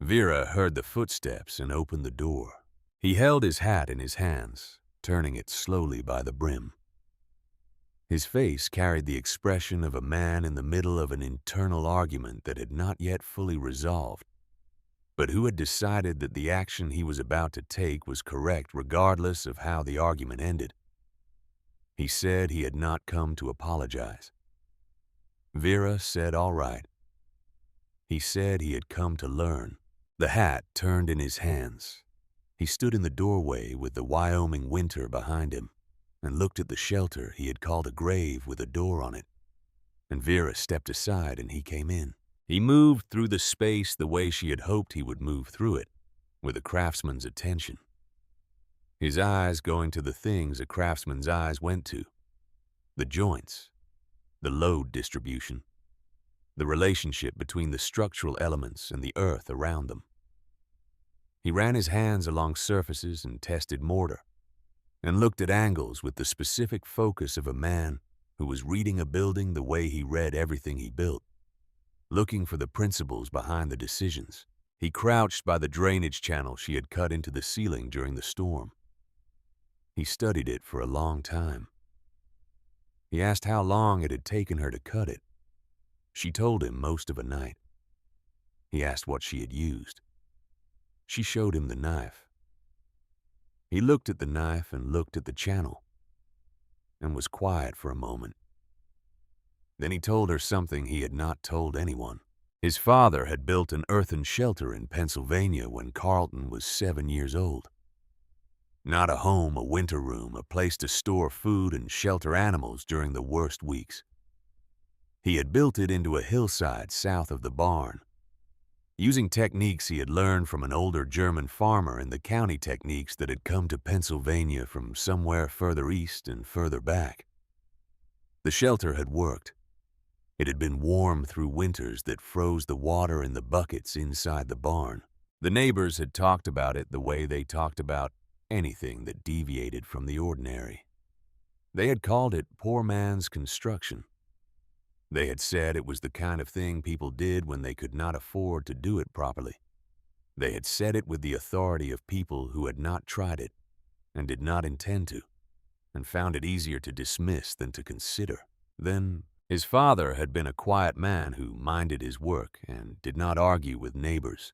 Vera heard the footsteps and opened the door. He held his hat in his hands, turning it slowly by the brim. His face carried the expression of a man in the middle of an internal argument that had not yet fully resolved, but who had decided that the action he was about to take was correct regardless of how the argument ended. He said he had not come to apologize. Vera said all right. He said he had come to learn. The hat turned in his hands. He stood in the doorway with the Wyoming winter behind him and looked at the shelter he had called a grave with a door on it. And Vera stepped aside and he came in. He moved through the space the way she had hoped he would move through it, with a craftsman's attention. His eyes going to the things a craftsman's eyes went to: the joints, the load distribution, the relationship between the structural elements and the earth around them. He ran his hands along surfaces and tested mortar, and looked at angles with the specific focus of a man who was reading a building the way he read everything he built, looking for the principles behind the decisions. He crouched by the drainage channel she had cut into the ceiling during the storm. He studied it for a long time. He asked how long it had taken her to cut it. She told him most of a night. He asked what she had used. She showed him the knife. He looked at the knife and looked at the channel, and was quiet for a moment. Then he told her something he had not told anyone. His father had built an earthen shelter in Pennsylvania when Carlton was 7 years old. Not a home, a winter room, a place to store food and shelter animals during the worst weeks. He had built it into a hillside south of the barn, using techniques he had learned from an older German farmer and the county techniques that had come to Pennsylvania from somewhere further east and further back. The shelter had worked. It had been warm through winters that froze the water in the buckets inside the barn. The neighbors had talked about it the way they talked about anything that deviated from the ordinary. They had called it poor man's construction. They had said it was the kind of thing people did when they could not afford to do it properly. They had said it with the authority of people who had not tried it and did not intend to, and found it easier to dismiss than to consider. Then his father had been a quiet man who minded his work and did not argue with neighbors.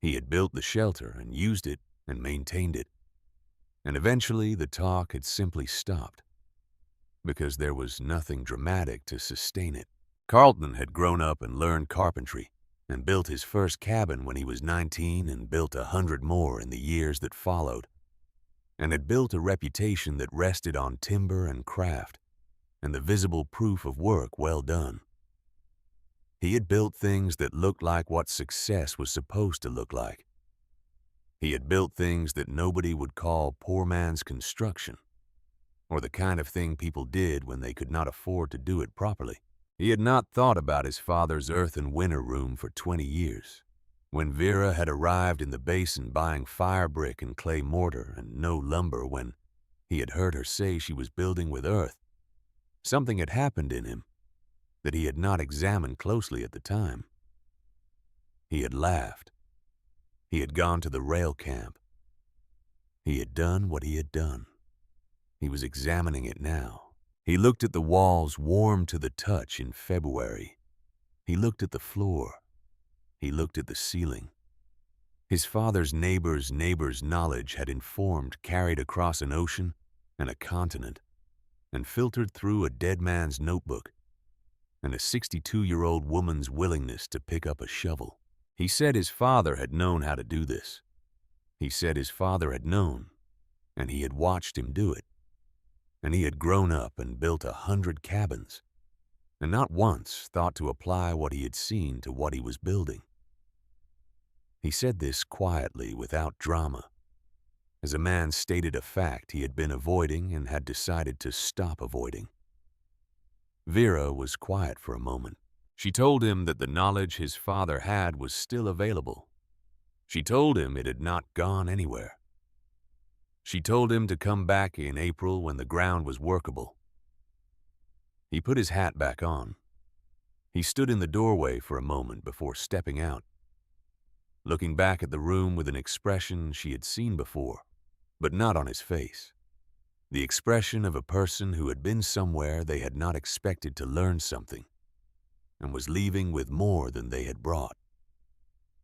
He had built the shelter and used it and maintained it. And eventually the talk had simply stopped, because there was nothing dramatic to sustain it. Carlton had grown up and learned carpentry, and built his first cabin when he was 19 and built 100 more in the years that followed, and had built a reputation that rested on timber and craft, and the visible proof of work well done. He had built things that looked like what success was supposed to look like. He had built things that nobody would call poor man's construction, or the kind of thing people did when they could not afford to do it properly. He had not thought about his father's earth and winter room for 20 years. When Vera had arrived in the basin buying fire brick and clay mortar and no lumber, when he had heard her say she was building with earth, something had happened in him that he had not examined closely at the time. He had laughed. He had gone to the rail camp. He had done what he had done. He was examining it now. He looked at the walls warm to the touch in February. He looked at the floor. He looked at the ceiling. His father's neighbor's knowledge had informed, carried across an ocean and a continent, and filtered through a dead man's notebook and a 62-year-old woman's willingness to pick up a shovel. He said his father had known how to do this. He said his father had known, and he had watched him do it. And he had grown up and built 100 cabins, and not once thought to apply what he had seen to what he was building. He said this quietly, without drama, as a man stated a fact he had been avoiding and had decided to stop avoiding. Vera was quiet for a moment. She told him that the knowledge his father had was still available. She told him it had not gone anywhere. She told him to come back in April when the ground was workable. He put his hat back on. He stood in the doorway for a moment before stepping out, looking back at the room with an expression she had seen before, but not on his face. The expression of a person who had been somewhere they had not expected to learn something and was leaving with more than they had brought.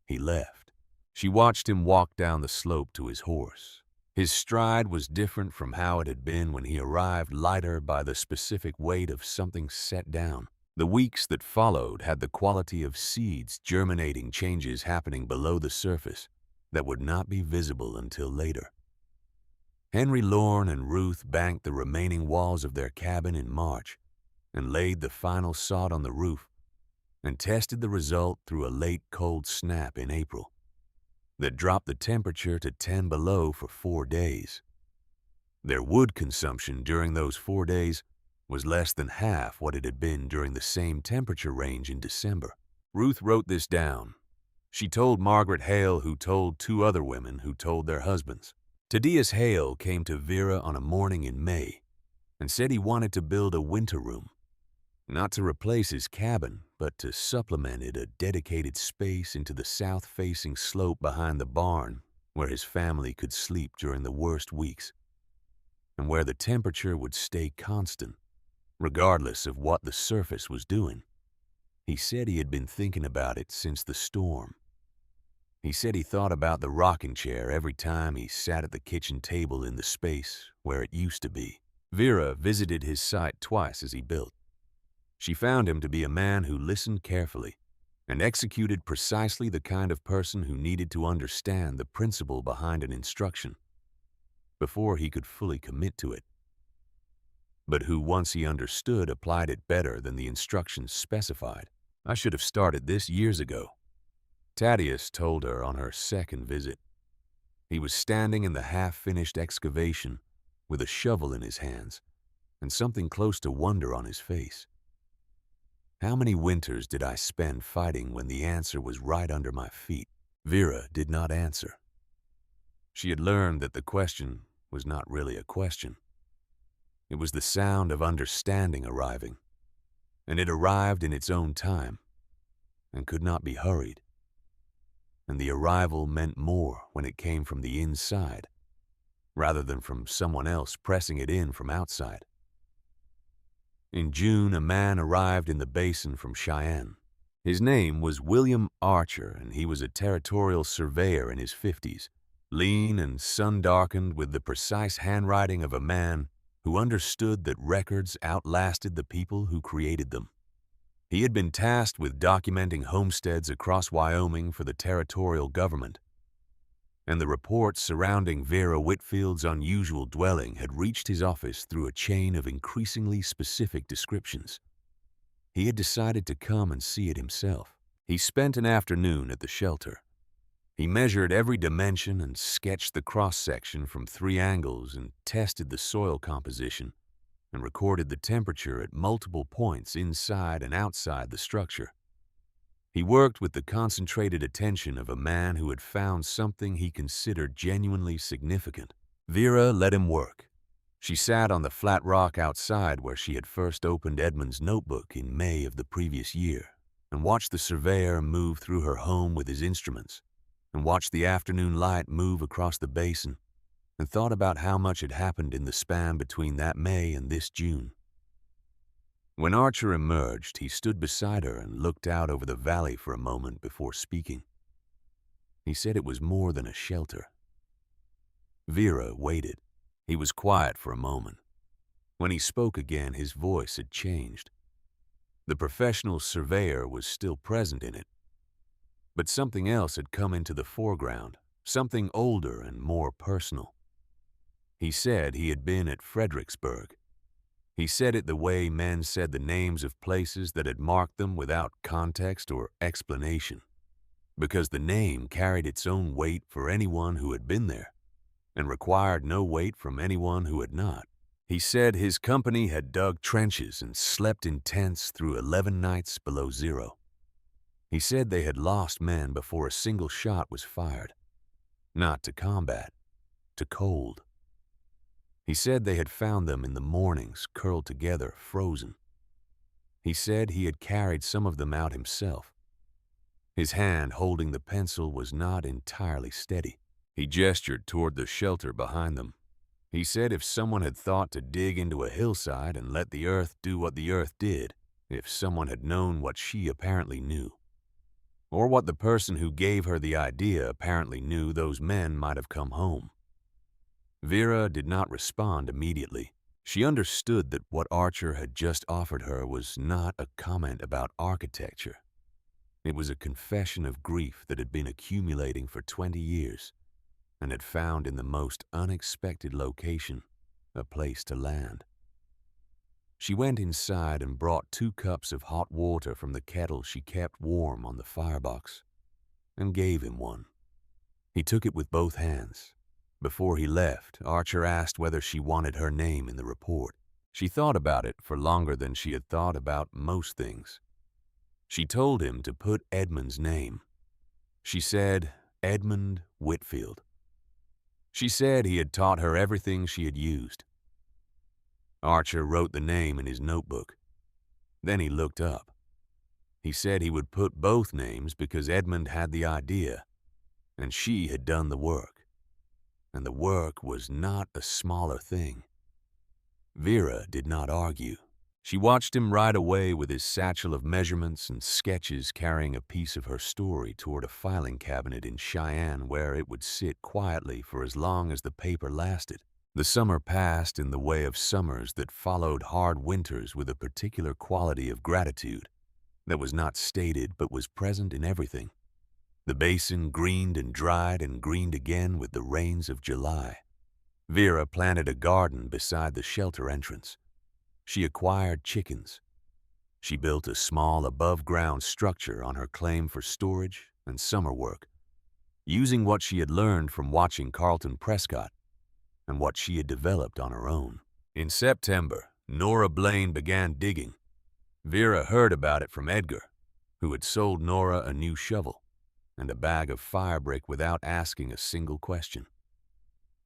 He left. She watched him walk down the slope to his horse. His stride was different from how it had been when he arrived, lighter by the specific weight of something set down. The weeks that followed had the quality of seeds germinating, changes happening below the surface that would not be visible until later. Henry Lorne and Ruth banked the remaining walls of their cabin in March and laid the final sod on the roof and tested the result through a late cold snap in April that dropped the temperature to 10 below for 4 days. Their wood consumption during those 4 days was less than half what it had been during the same temperature range in December. Ruth wrote this down. She told Margaret Hale, who told 2 other women who told their husbands. Thaddeus Hale came to Vera on a morning in May and said he wanted to build a winter room, not to replace his cabin, but to supplement it, a dedicated space into the south-facing slope behind the barn where his family could sleep during the worst weeks and where the temperature would stay constant, regardless of what the surface was doing. He said he had been thinking about it since the storm. He said he thought about the rocking chair every time he sat at the kitchen table in the space where it used to be. Vera visited his site twice as he built. She found him to be a man who listened carefully and executed precisely the kind of person who needed to understand the principle behind an instruction before he could fully commit to it, but who, once he understood, applied it better than the instructions specified. "I should have started this years ago," Thaddeus told her on her second visit. He was standing in the half-finished excavation with a shovel in his hands and something close to wonder on his face. How many winters did I spend fighting when the answer was right under my feet? Vera did not answer. She had learned that the question was not really a question. It was the sound of understanding arriving, and it arrived in its own time and could not be hurried. And the arrival meant more when it came from the inside, rather than from someone else pressing it in from outside. In June, a man arrived in the basin from Cheyenne. His name was William Archer, and he was a territorial surveyor in his 50s, lean and sun-darkened, with the precise handwriting of a man who understood that records outlasted the people who created them. He had been tasked with documenting homesteads across Wyoming for the territorial government, and the reports surrounding Vera Whitfield's unusual dwelling had reached his office through a chain of increasingly specific descriptions. He had decided to come and see it himself. He spent an afternoon at the shelter. He measured every dimension and sketched the cross-section from 3 angles and tested the soil composition and recorded the temperature at multiple points inside and outside the structure. He worked with the concentrated attention of a man who had found something he considered genuinely significant. Vera let him work. She sat on the flat rock outside where she had first opened Edmund's notebook in May of the previous year and watched the surveyor move through her home with his instruments and watched the afternoon light move across the basin and thought about how much had happened in the span between that May and this June. When Archer emerged, he stood beside her and looked out over the valley for a moment before speaking. He said it was more than a shelter. Vera waited. He was quiet for a moment. When he spoke again, his voice had changed. The professional surveyor was still present in it, but something else had come into the foreground, something older and more personal. He said he had been at Fredericksburg. He said it the way men said the names of places that had marked them without context or explanation, because the name carried its own weight for anyone who had been there and required no weight from anyone who had not. He said his company had dug trenches and slept in tents through 11 nights below zero. He said they had lost men before a single shot was fired, not to combat, to cold. He said they had found them in the mornings, curled together, frozen. He said he had carried some of them out himself. His hand holding the pencil was not entirely steady. He gestured toward the shelter behind them. He said if someone had thought to dig into a hillside and let the earth do what the earth did, if someone had known what she apparently knew, or what the person who gave her the idea apparently knew, those men might have come home. Vera did not respond immediately. She understood that what Archer had just offered her was not a comment about architecture. It was a confession of grief that had been accumulating for 20 years and had found in the most unexpected location a place to land. She went inside and brought 2 cups of hot water from the kettle she kept warm on the firebox and gave him one. He took it with both hands. Before he left, Archer asked whether she wanted her name in the report. She thought about it for longer than she had thought about most things. She told him to put Edmund's name. She said, Edmund Whitfield. She said he had taught her everything she had used. Archer wrote the name in his notebook. Then he looked up. He said he would put both names because Edmund had the idea, and she had done the work. And the work was not a smaller thing. Vera did not argue. She watched him ride away with his satchel of measurements and sketches, carrying a piece of her story toward a filing cabinet in Cheyenne where it would sit quietly for as long as the paper lasted. The summer passed in the way of summers that followed hard winters with a particular quality of gratitude that was not stated but was present in everything. The basin greened and dried and greened again with the rains of July. Vera planted a garden beside the shelter entrance. She acquired chickens. She built a small above-ground structure on her claim for storage and summer work, using what she had learned from watching Carlton Prescott and what she had developed on her own. In September, Nora Blaine began digging. Vera heard about it from Edgar, who had sold Nora a new shovel and a bag of fire brick without asking a single question,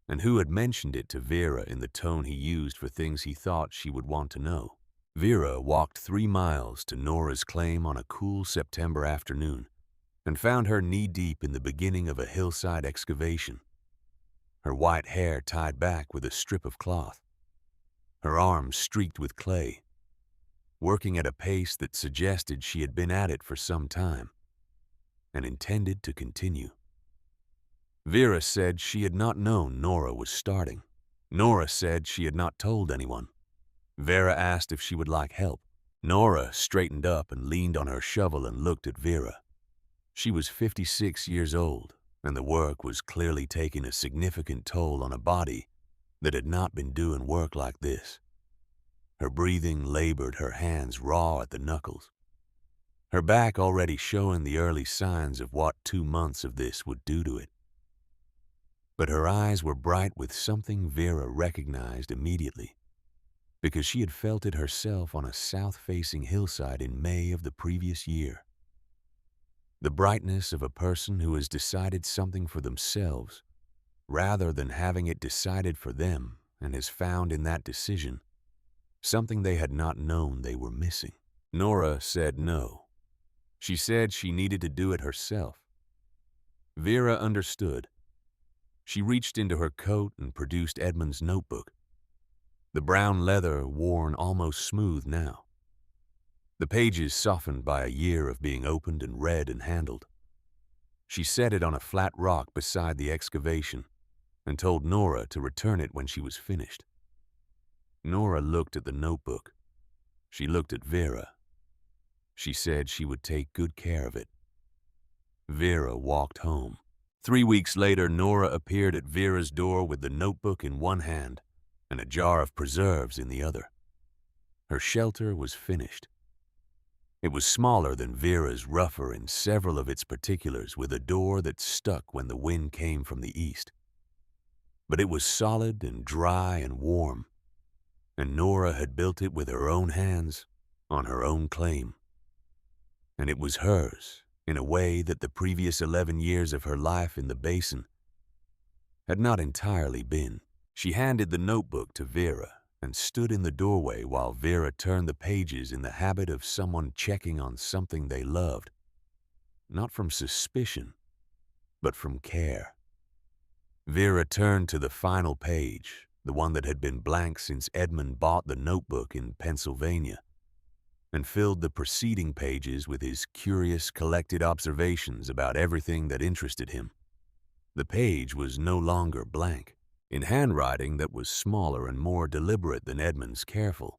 and who had mentioned it to Vera in the tone he used for things he thought she would want to know. Vera walked 3 miles to Nora's claim on a cool September afternoon and found her knee-deep in the beginning of a hillside excavation, her white hair tied back with a strip of cloth, her arms streaked with clay, working at a pace that suggested she had been at it for some time and intended to continue. Vera said she had not known Nora was starting. Nora said she had not told anyone. Vera asked if she would like help. Nora straightened up and leaned on her shovel and looked at Vera. She was 56 years old, and the work was clearly taking a significant toll on a body that had not been doing work like this. Her breathing labored, her hands raw at the knuckles. her back already showing the early signs of what 2 months of this would do to it. But her eyes were bright with something Vera recognized immediately, because she had felt it herself on a south-facing hillside in May of the previous year. The brightness of a person who has decided something for themselves, rather than having it decided for them, and has found in that decision something they had not known they were missing. Nora said no. She said she needed to do it herself. Vera understood. She reached into her coat and produced Edmund's notebook. The brown leather worn almost smooth now. The pages softened by a year of being opened and read and handled. She set it on a flat rock beside the excavation and told Nora to return it when she was finished. Nora looked at the notebook. She looked at Vera. She said she would take good care of it. Vera walked home. 3 weeks later, Nora appeared at Vera's door with the notebook in one hand and a jar of preserves in the other. Her shelter was finished. It was smaller than Vera's, rougher in several of its particulars, with a door that stuck when the wind came from the east. But it was solid and dry and warm, and Nora had built it with her own hands, on her own claim. And it was hers in a way that the previous 11 years of her life in the basin had not entirely been. She handed the notebook to Vera and stood in the doorway while Vera turned the pages in the habit of someone checking on something they loved, not from suspicion, but from care. Vera turned to the final page, the one that had been blank since Edmund bought the notebook in Pennsylvania, and filled the preceding pages with his curious collected observations about everything that interested him. The page was no longer blank, in handwriting that was smaller and more deliberate than Edmund's careful,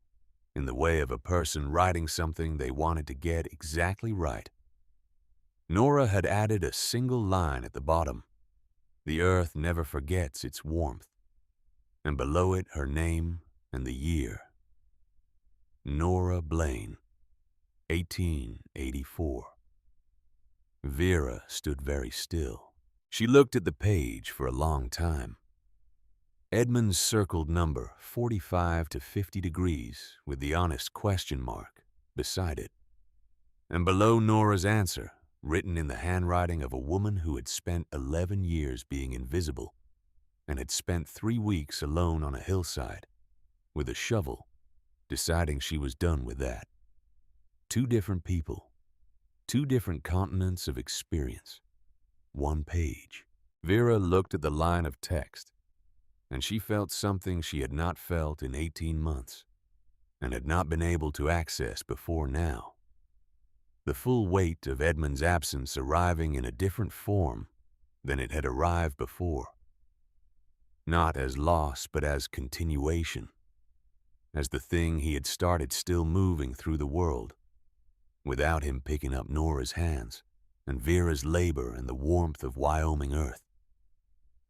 in the way of a person writing something they wanted to get exactly right. Nora had added a single line at the bottom. The earth never forgets its warmth, and below it her name and the year. Nora Blaine, 1884. Vera stood very still. She looked at the page for a long time. Edmund's circled number, 45 to 50 degrees, with the honest question mark beside it. And below Nora's answer, written in the handwriting of a woman who had spent 11 years being invisible and had spent 3 weeks alone on a hillside with a shovel, deciding she was done with that. 2 different people, 2 different continents of experience, 1 page. Vera looked at the line of text, and she felt something she had not felt in 18 months and had not been able to access before now. The full weight of Edmund's absence arriving in a different form than it had arrived before. Not as loss, but as continuation, as the thing he had started still moving through the world, without him picking up Nora's hands and Vera's labor and the warmth of Wyoming earth,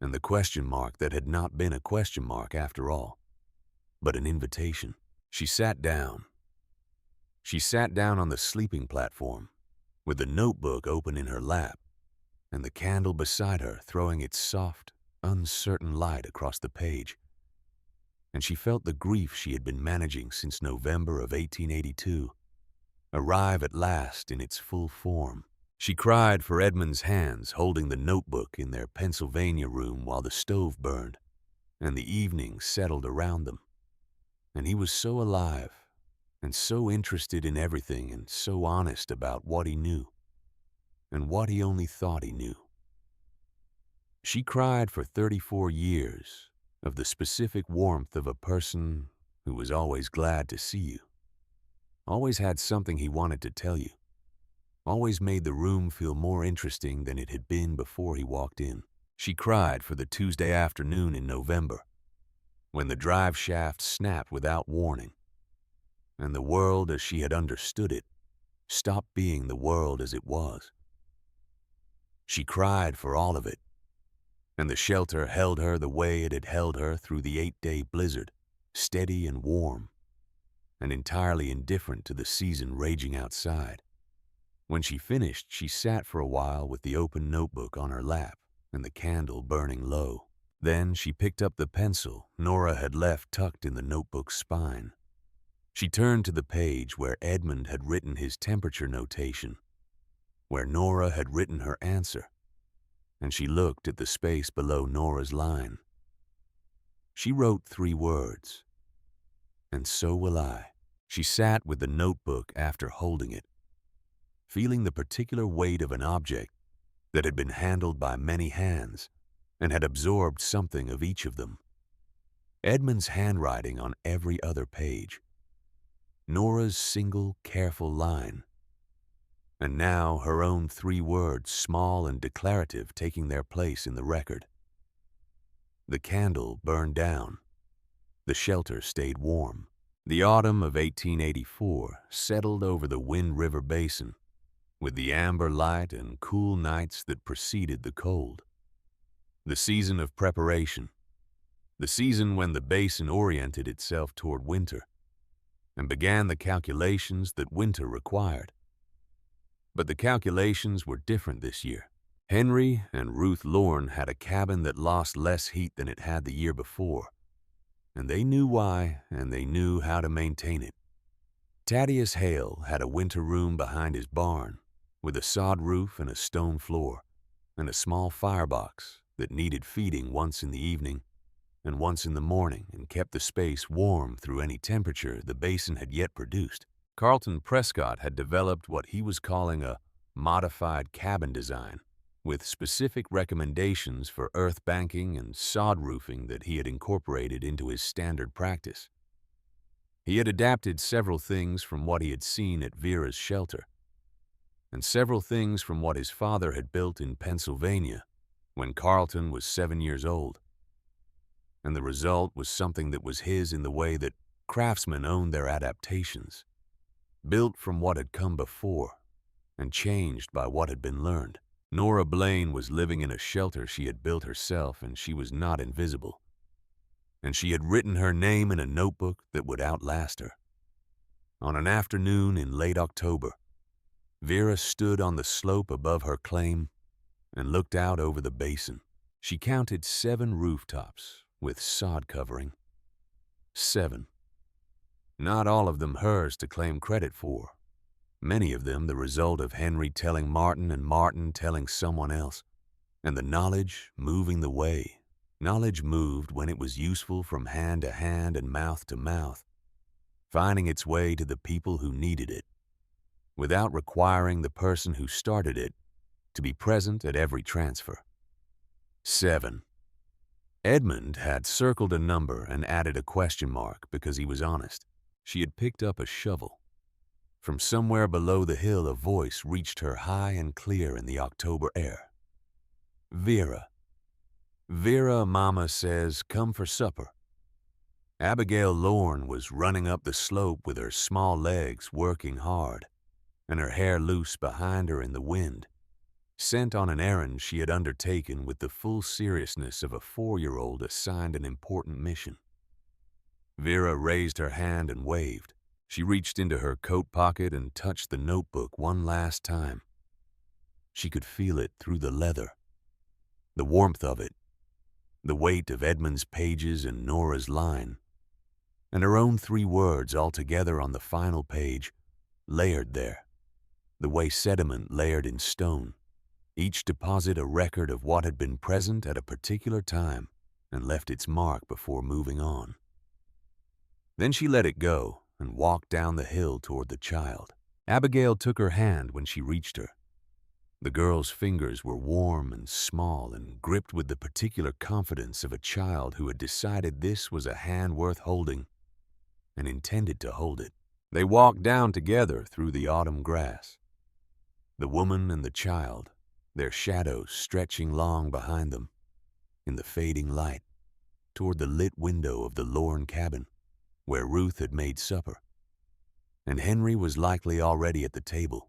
and the question mark that had not been a question mark after all, but an invitation. She sat down. She sat down on the sleeping platform, with the notebook open in her lap, and the candle beside her throwing its soft, uncertain light across the page. And she felt the grief she had been managing since November of 1882 arrive at last in its full form. She cried for Edmund's hands holding the notebook in their Pennsylvania room while the stove burned and the evening settled around them. And he was so alive and so interested in everything and so honest about what he knew and what he only thought he knew. She cried for 34 years of the specific warmth of a person who was always glad to see you, always had something he wanted to tell you, always made the room feel more interesting than it had been before he walked in. She cried for the Tuesday afternoon in November, when the drive shaft snapped without warning, and the world as she had understood it stopped being the world as it was. She cried for all of it, and the shelter held her the way it had held her through the 8-day blizzard, steady and warm, and entirely indifferent to the season raging outside. When she finished, she sat for a while with the open notebook on her lap and the candle burning low. Then she picked up the pencil Nora had left tucked in the notebook's spine. She turned to the page where Edmund had written his temperature notation, where Nora had written her answer, and she looked at the space below Nora's line. She wrote 3 words, "And so will I." She sat with the notebook after holding it, feeling the particular weight of an object that had been handled by many hands and had absorbed something of each of them. Edmund's handwriting on every other page, Nora's single, careful line, and now her own 3 words, small and declarative, taking their place in the record. The candle burned down. The shelter stayed warm. The autumn of 1884 settled over the Wind River Basin with the amber light and cool nights that preceded the cold. The season of preparation, the season when the basin oriented itself toward winter and began the calculations that winter required. But the calculations were different this year. Henry and Ruth Lorne had a cabin that lost less heat than it had the year before, and they knew why, and they knew how to maintain it. Thaddeus Hale had a winter room behind his barn with a sod roof and a stone floor and a small firebox that needed feeding once in the evening and once in the morning and kept the space warm through any temperature the basin had yet produced. Carlton Prescott had developed what he was calling a modified cabin design with specific recommendations for earth banking and sod roofing that he had incorporated into his standard practice. He had adapted several things from what he had seen at Vera's shelter, and several things from what his father had built in Pennsylvania when Carlton was 7 years old. And the result was something that was his in the way that craftsmen owned their adaptations, built from what had come before and changed by what had been learned. Nora Blaine was living in a shelter she had built herself, and she was not invisible. And she had written her name in a notebook that would outlast her. On an afternoon in late October, Vera stood on the slope above her claim and looked out over the basin. She counted 7 rooftops with sod covering. 7. Not all of them hers to claim credit for. Many of them the result of Henry telling Martin and Martin telling someone else, and the knowledge moving the way. Knowledge moved when it was useful from hand to hand and mouth to mouth, finding its way to the people who needed it, without requiring the person who started it to be present at every transfer. 7. Edmund had circled a number and added a question mark because he was honest. She had picked up a shovel. From somewhere below the hill, a voice reached her high and clear in the October air. "Vera. Vera, Mama says, come for supper." Abigail Lorne was running up the slope with her small legs working hard, and her hair loose behind her in the wind, sent on an errand she had undertaken with the full seriousness of a 4-year-old assigned an important mission. Vera raised her hand and waved. She reached into her coat pocket and touched the notebook one last time. She could feel it through the leather, the warmth of it, the weight of Edmund's pages and Nora's line, and her own 3 words all together on the final page, layered there, the way sediment layered in stone, each deposit a record of what had been present at a particular time and left its mark before moving on. Then she let it go and walked down the hill toward the child. Abigail took her hand when she reached her. The girl's fingers were warm and small and gripped with the particular confidence of a child who had decided this was a hand worth holding and intended to hold it. They walked down together through the autumn grass. The woman and the child, their shadows stretching long behind them, in the fading light, toward the lit window of the Lorne cabin, where Ruth had made supper, and Henry was likely already at the table,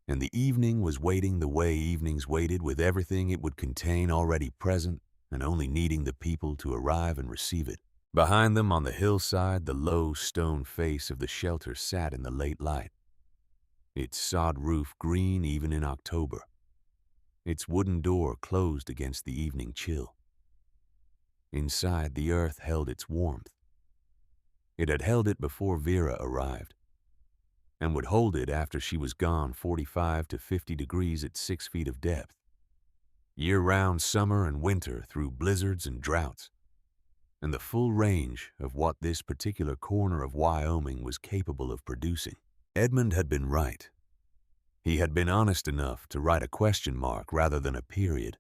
and the evening was waiting the way evenings waited, with everything it would contain already present and only needing the people to arrive and receive it. Behind them on the hillside, the low stone face of the shelter sat in the late light. its sod roof green even in October, its wooden door closed against the evening chill. Inside, the earth held its warmth. It had held it before Vera arrived, and would hold it after she was gone 45 to 50 degrees at 6 feet of depth. Year-round summer and winter through blizzards and droughts, and the full range of what this particular corner of Wyoming was capable of producing. Edmund had been right. He had been honest enough to write a question mark rather than a period,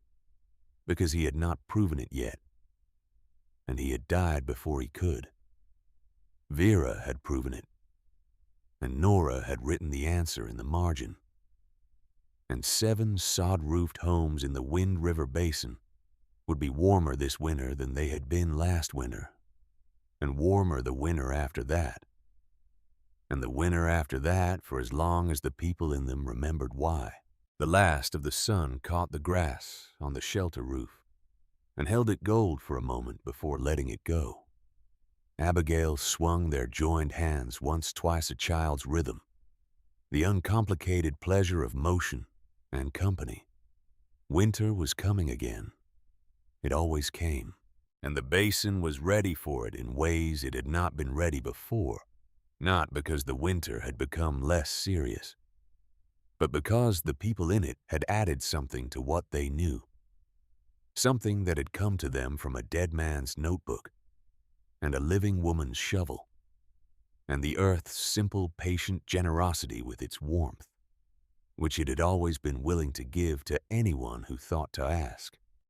because he had not proven it yet, and he had died before he could. Vera had proven it, and Nora had written the answer in the margin. And 7 sod-roofed homes in the Wind River Basin would be warmer this winter than they had been last winter, and warmer the winter after that, and the winter after that for as long as the people in them remembered why. The last of the sun caught the grass on the shelter roof and held it gold for a moment before letting it go. Abigail swung their joined hands once twice a child's rhythm, the uncomplicated pleasure of motion and company. Winter was coming again. It always came, and the basin was ready for it in ways it had not been ready before, not because the winter had become less serious, but because the people in it had added something to what they knew, something that had come to them from a dead man's notebook and a living woman's shovel, and the earth's simple, patient generosity with its warmth, which it had always been willing to give to anyone who thought to ask.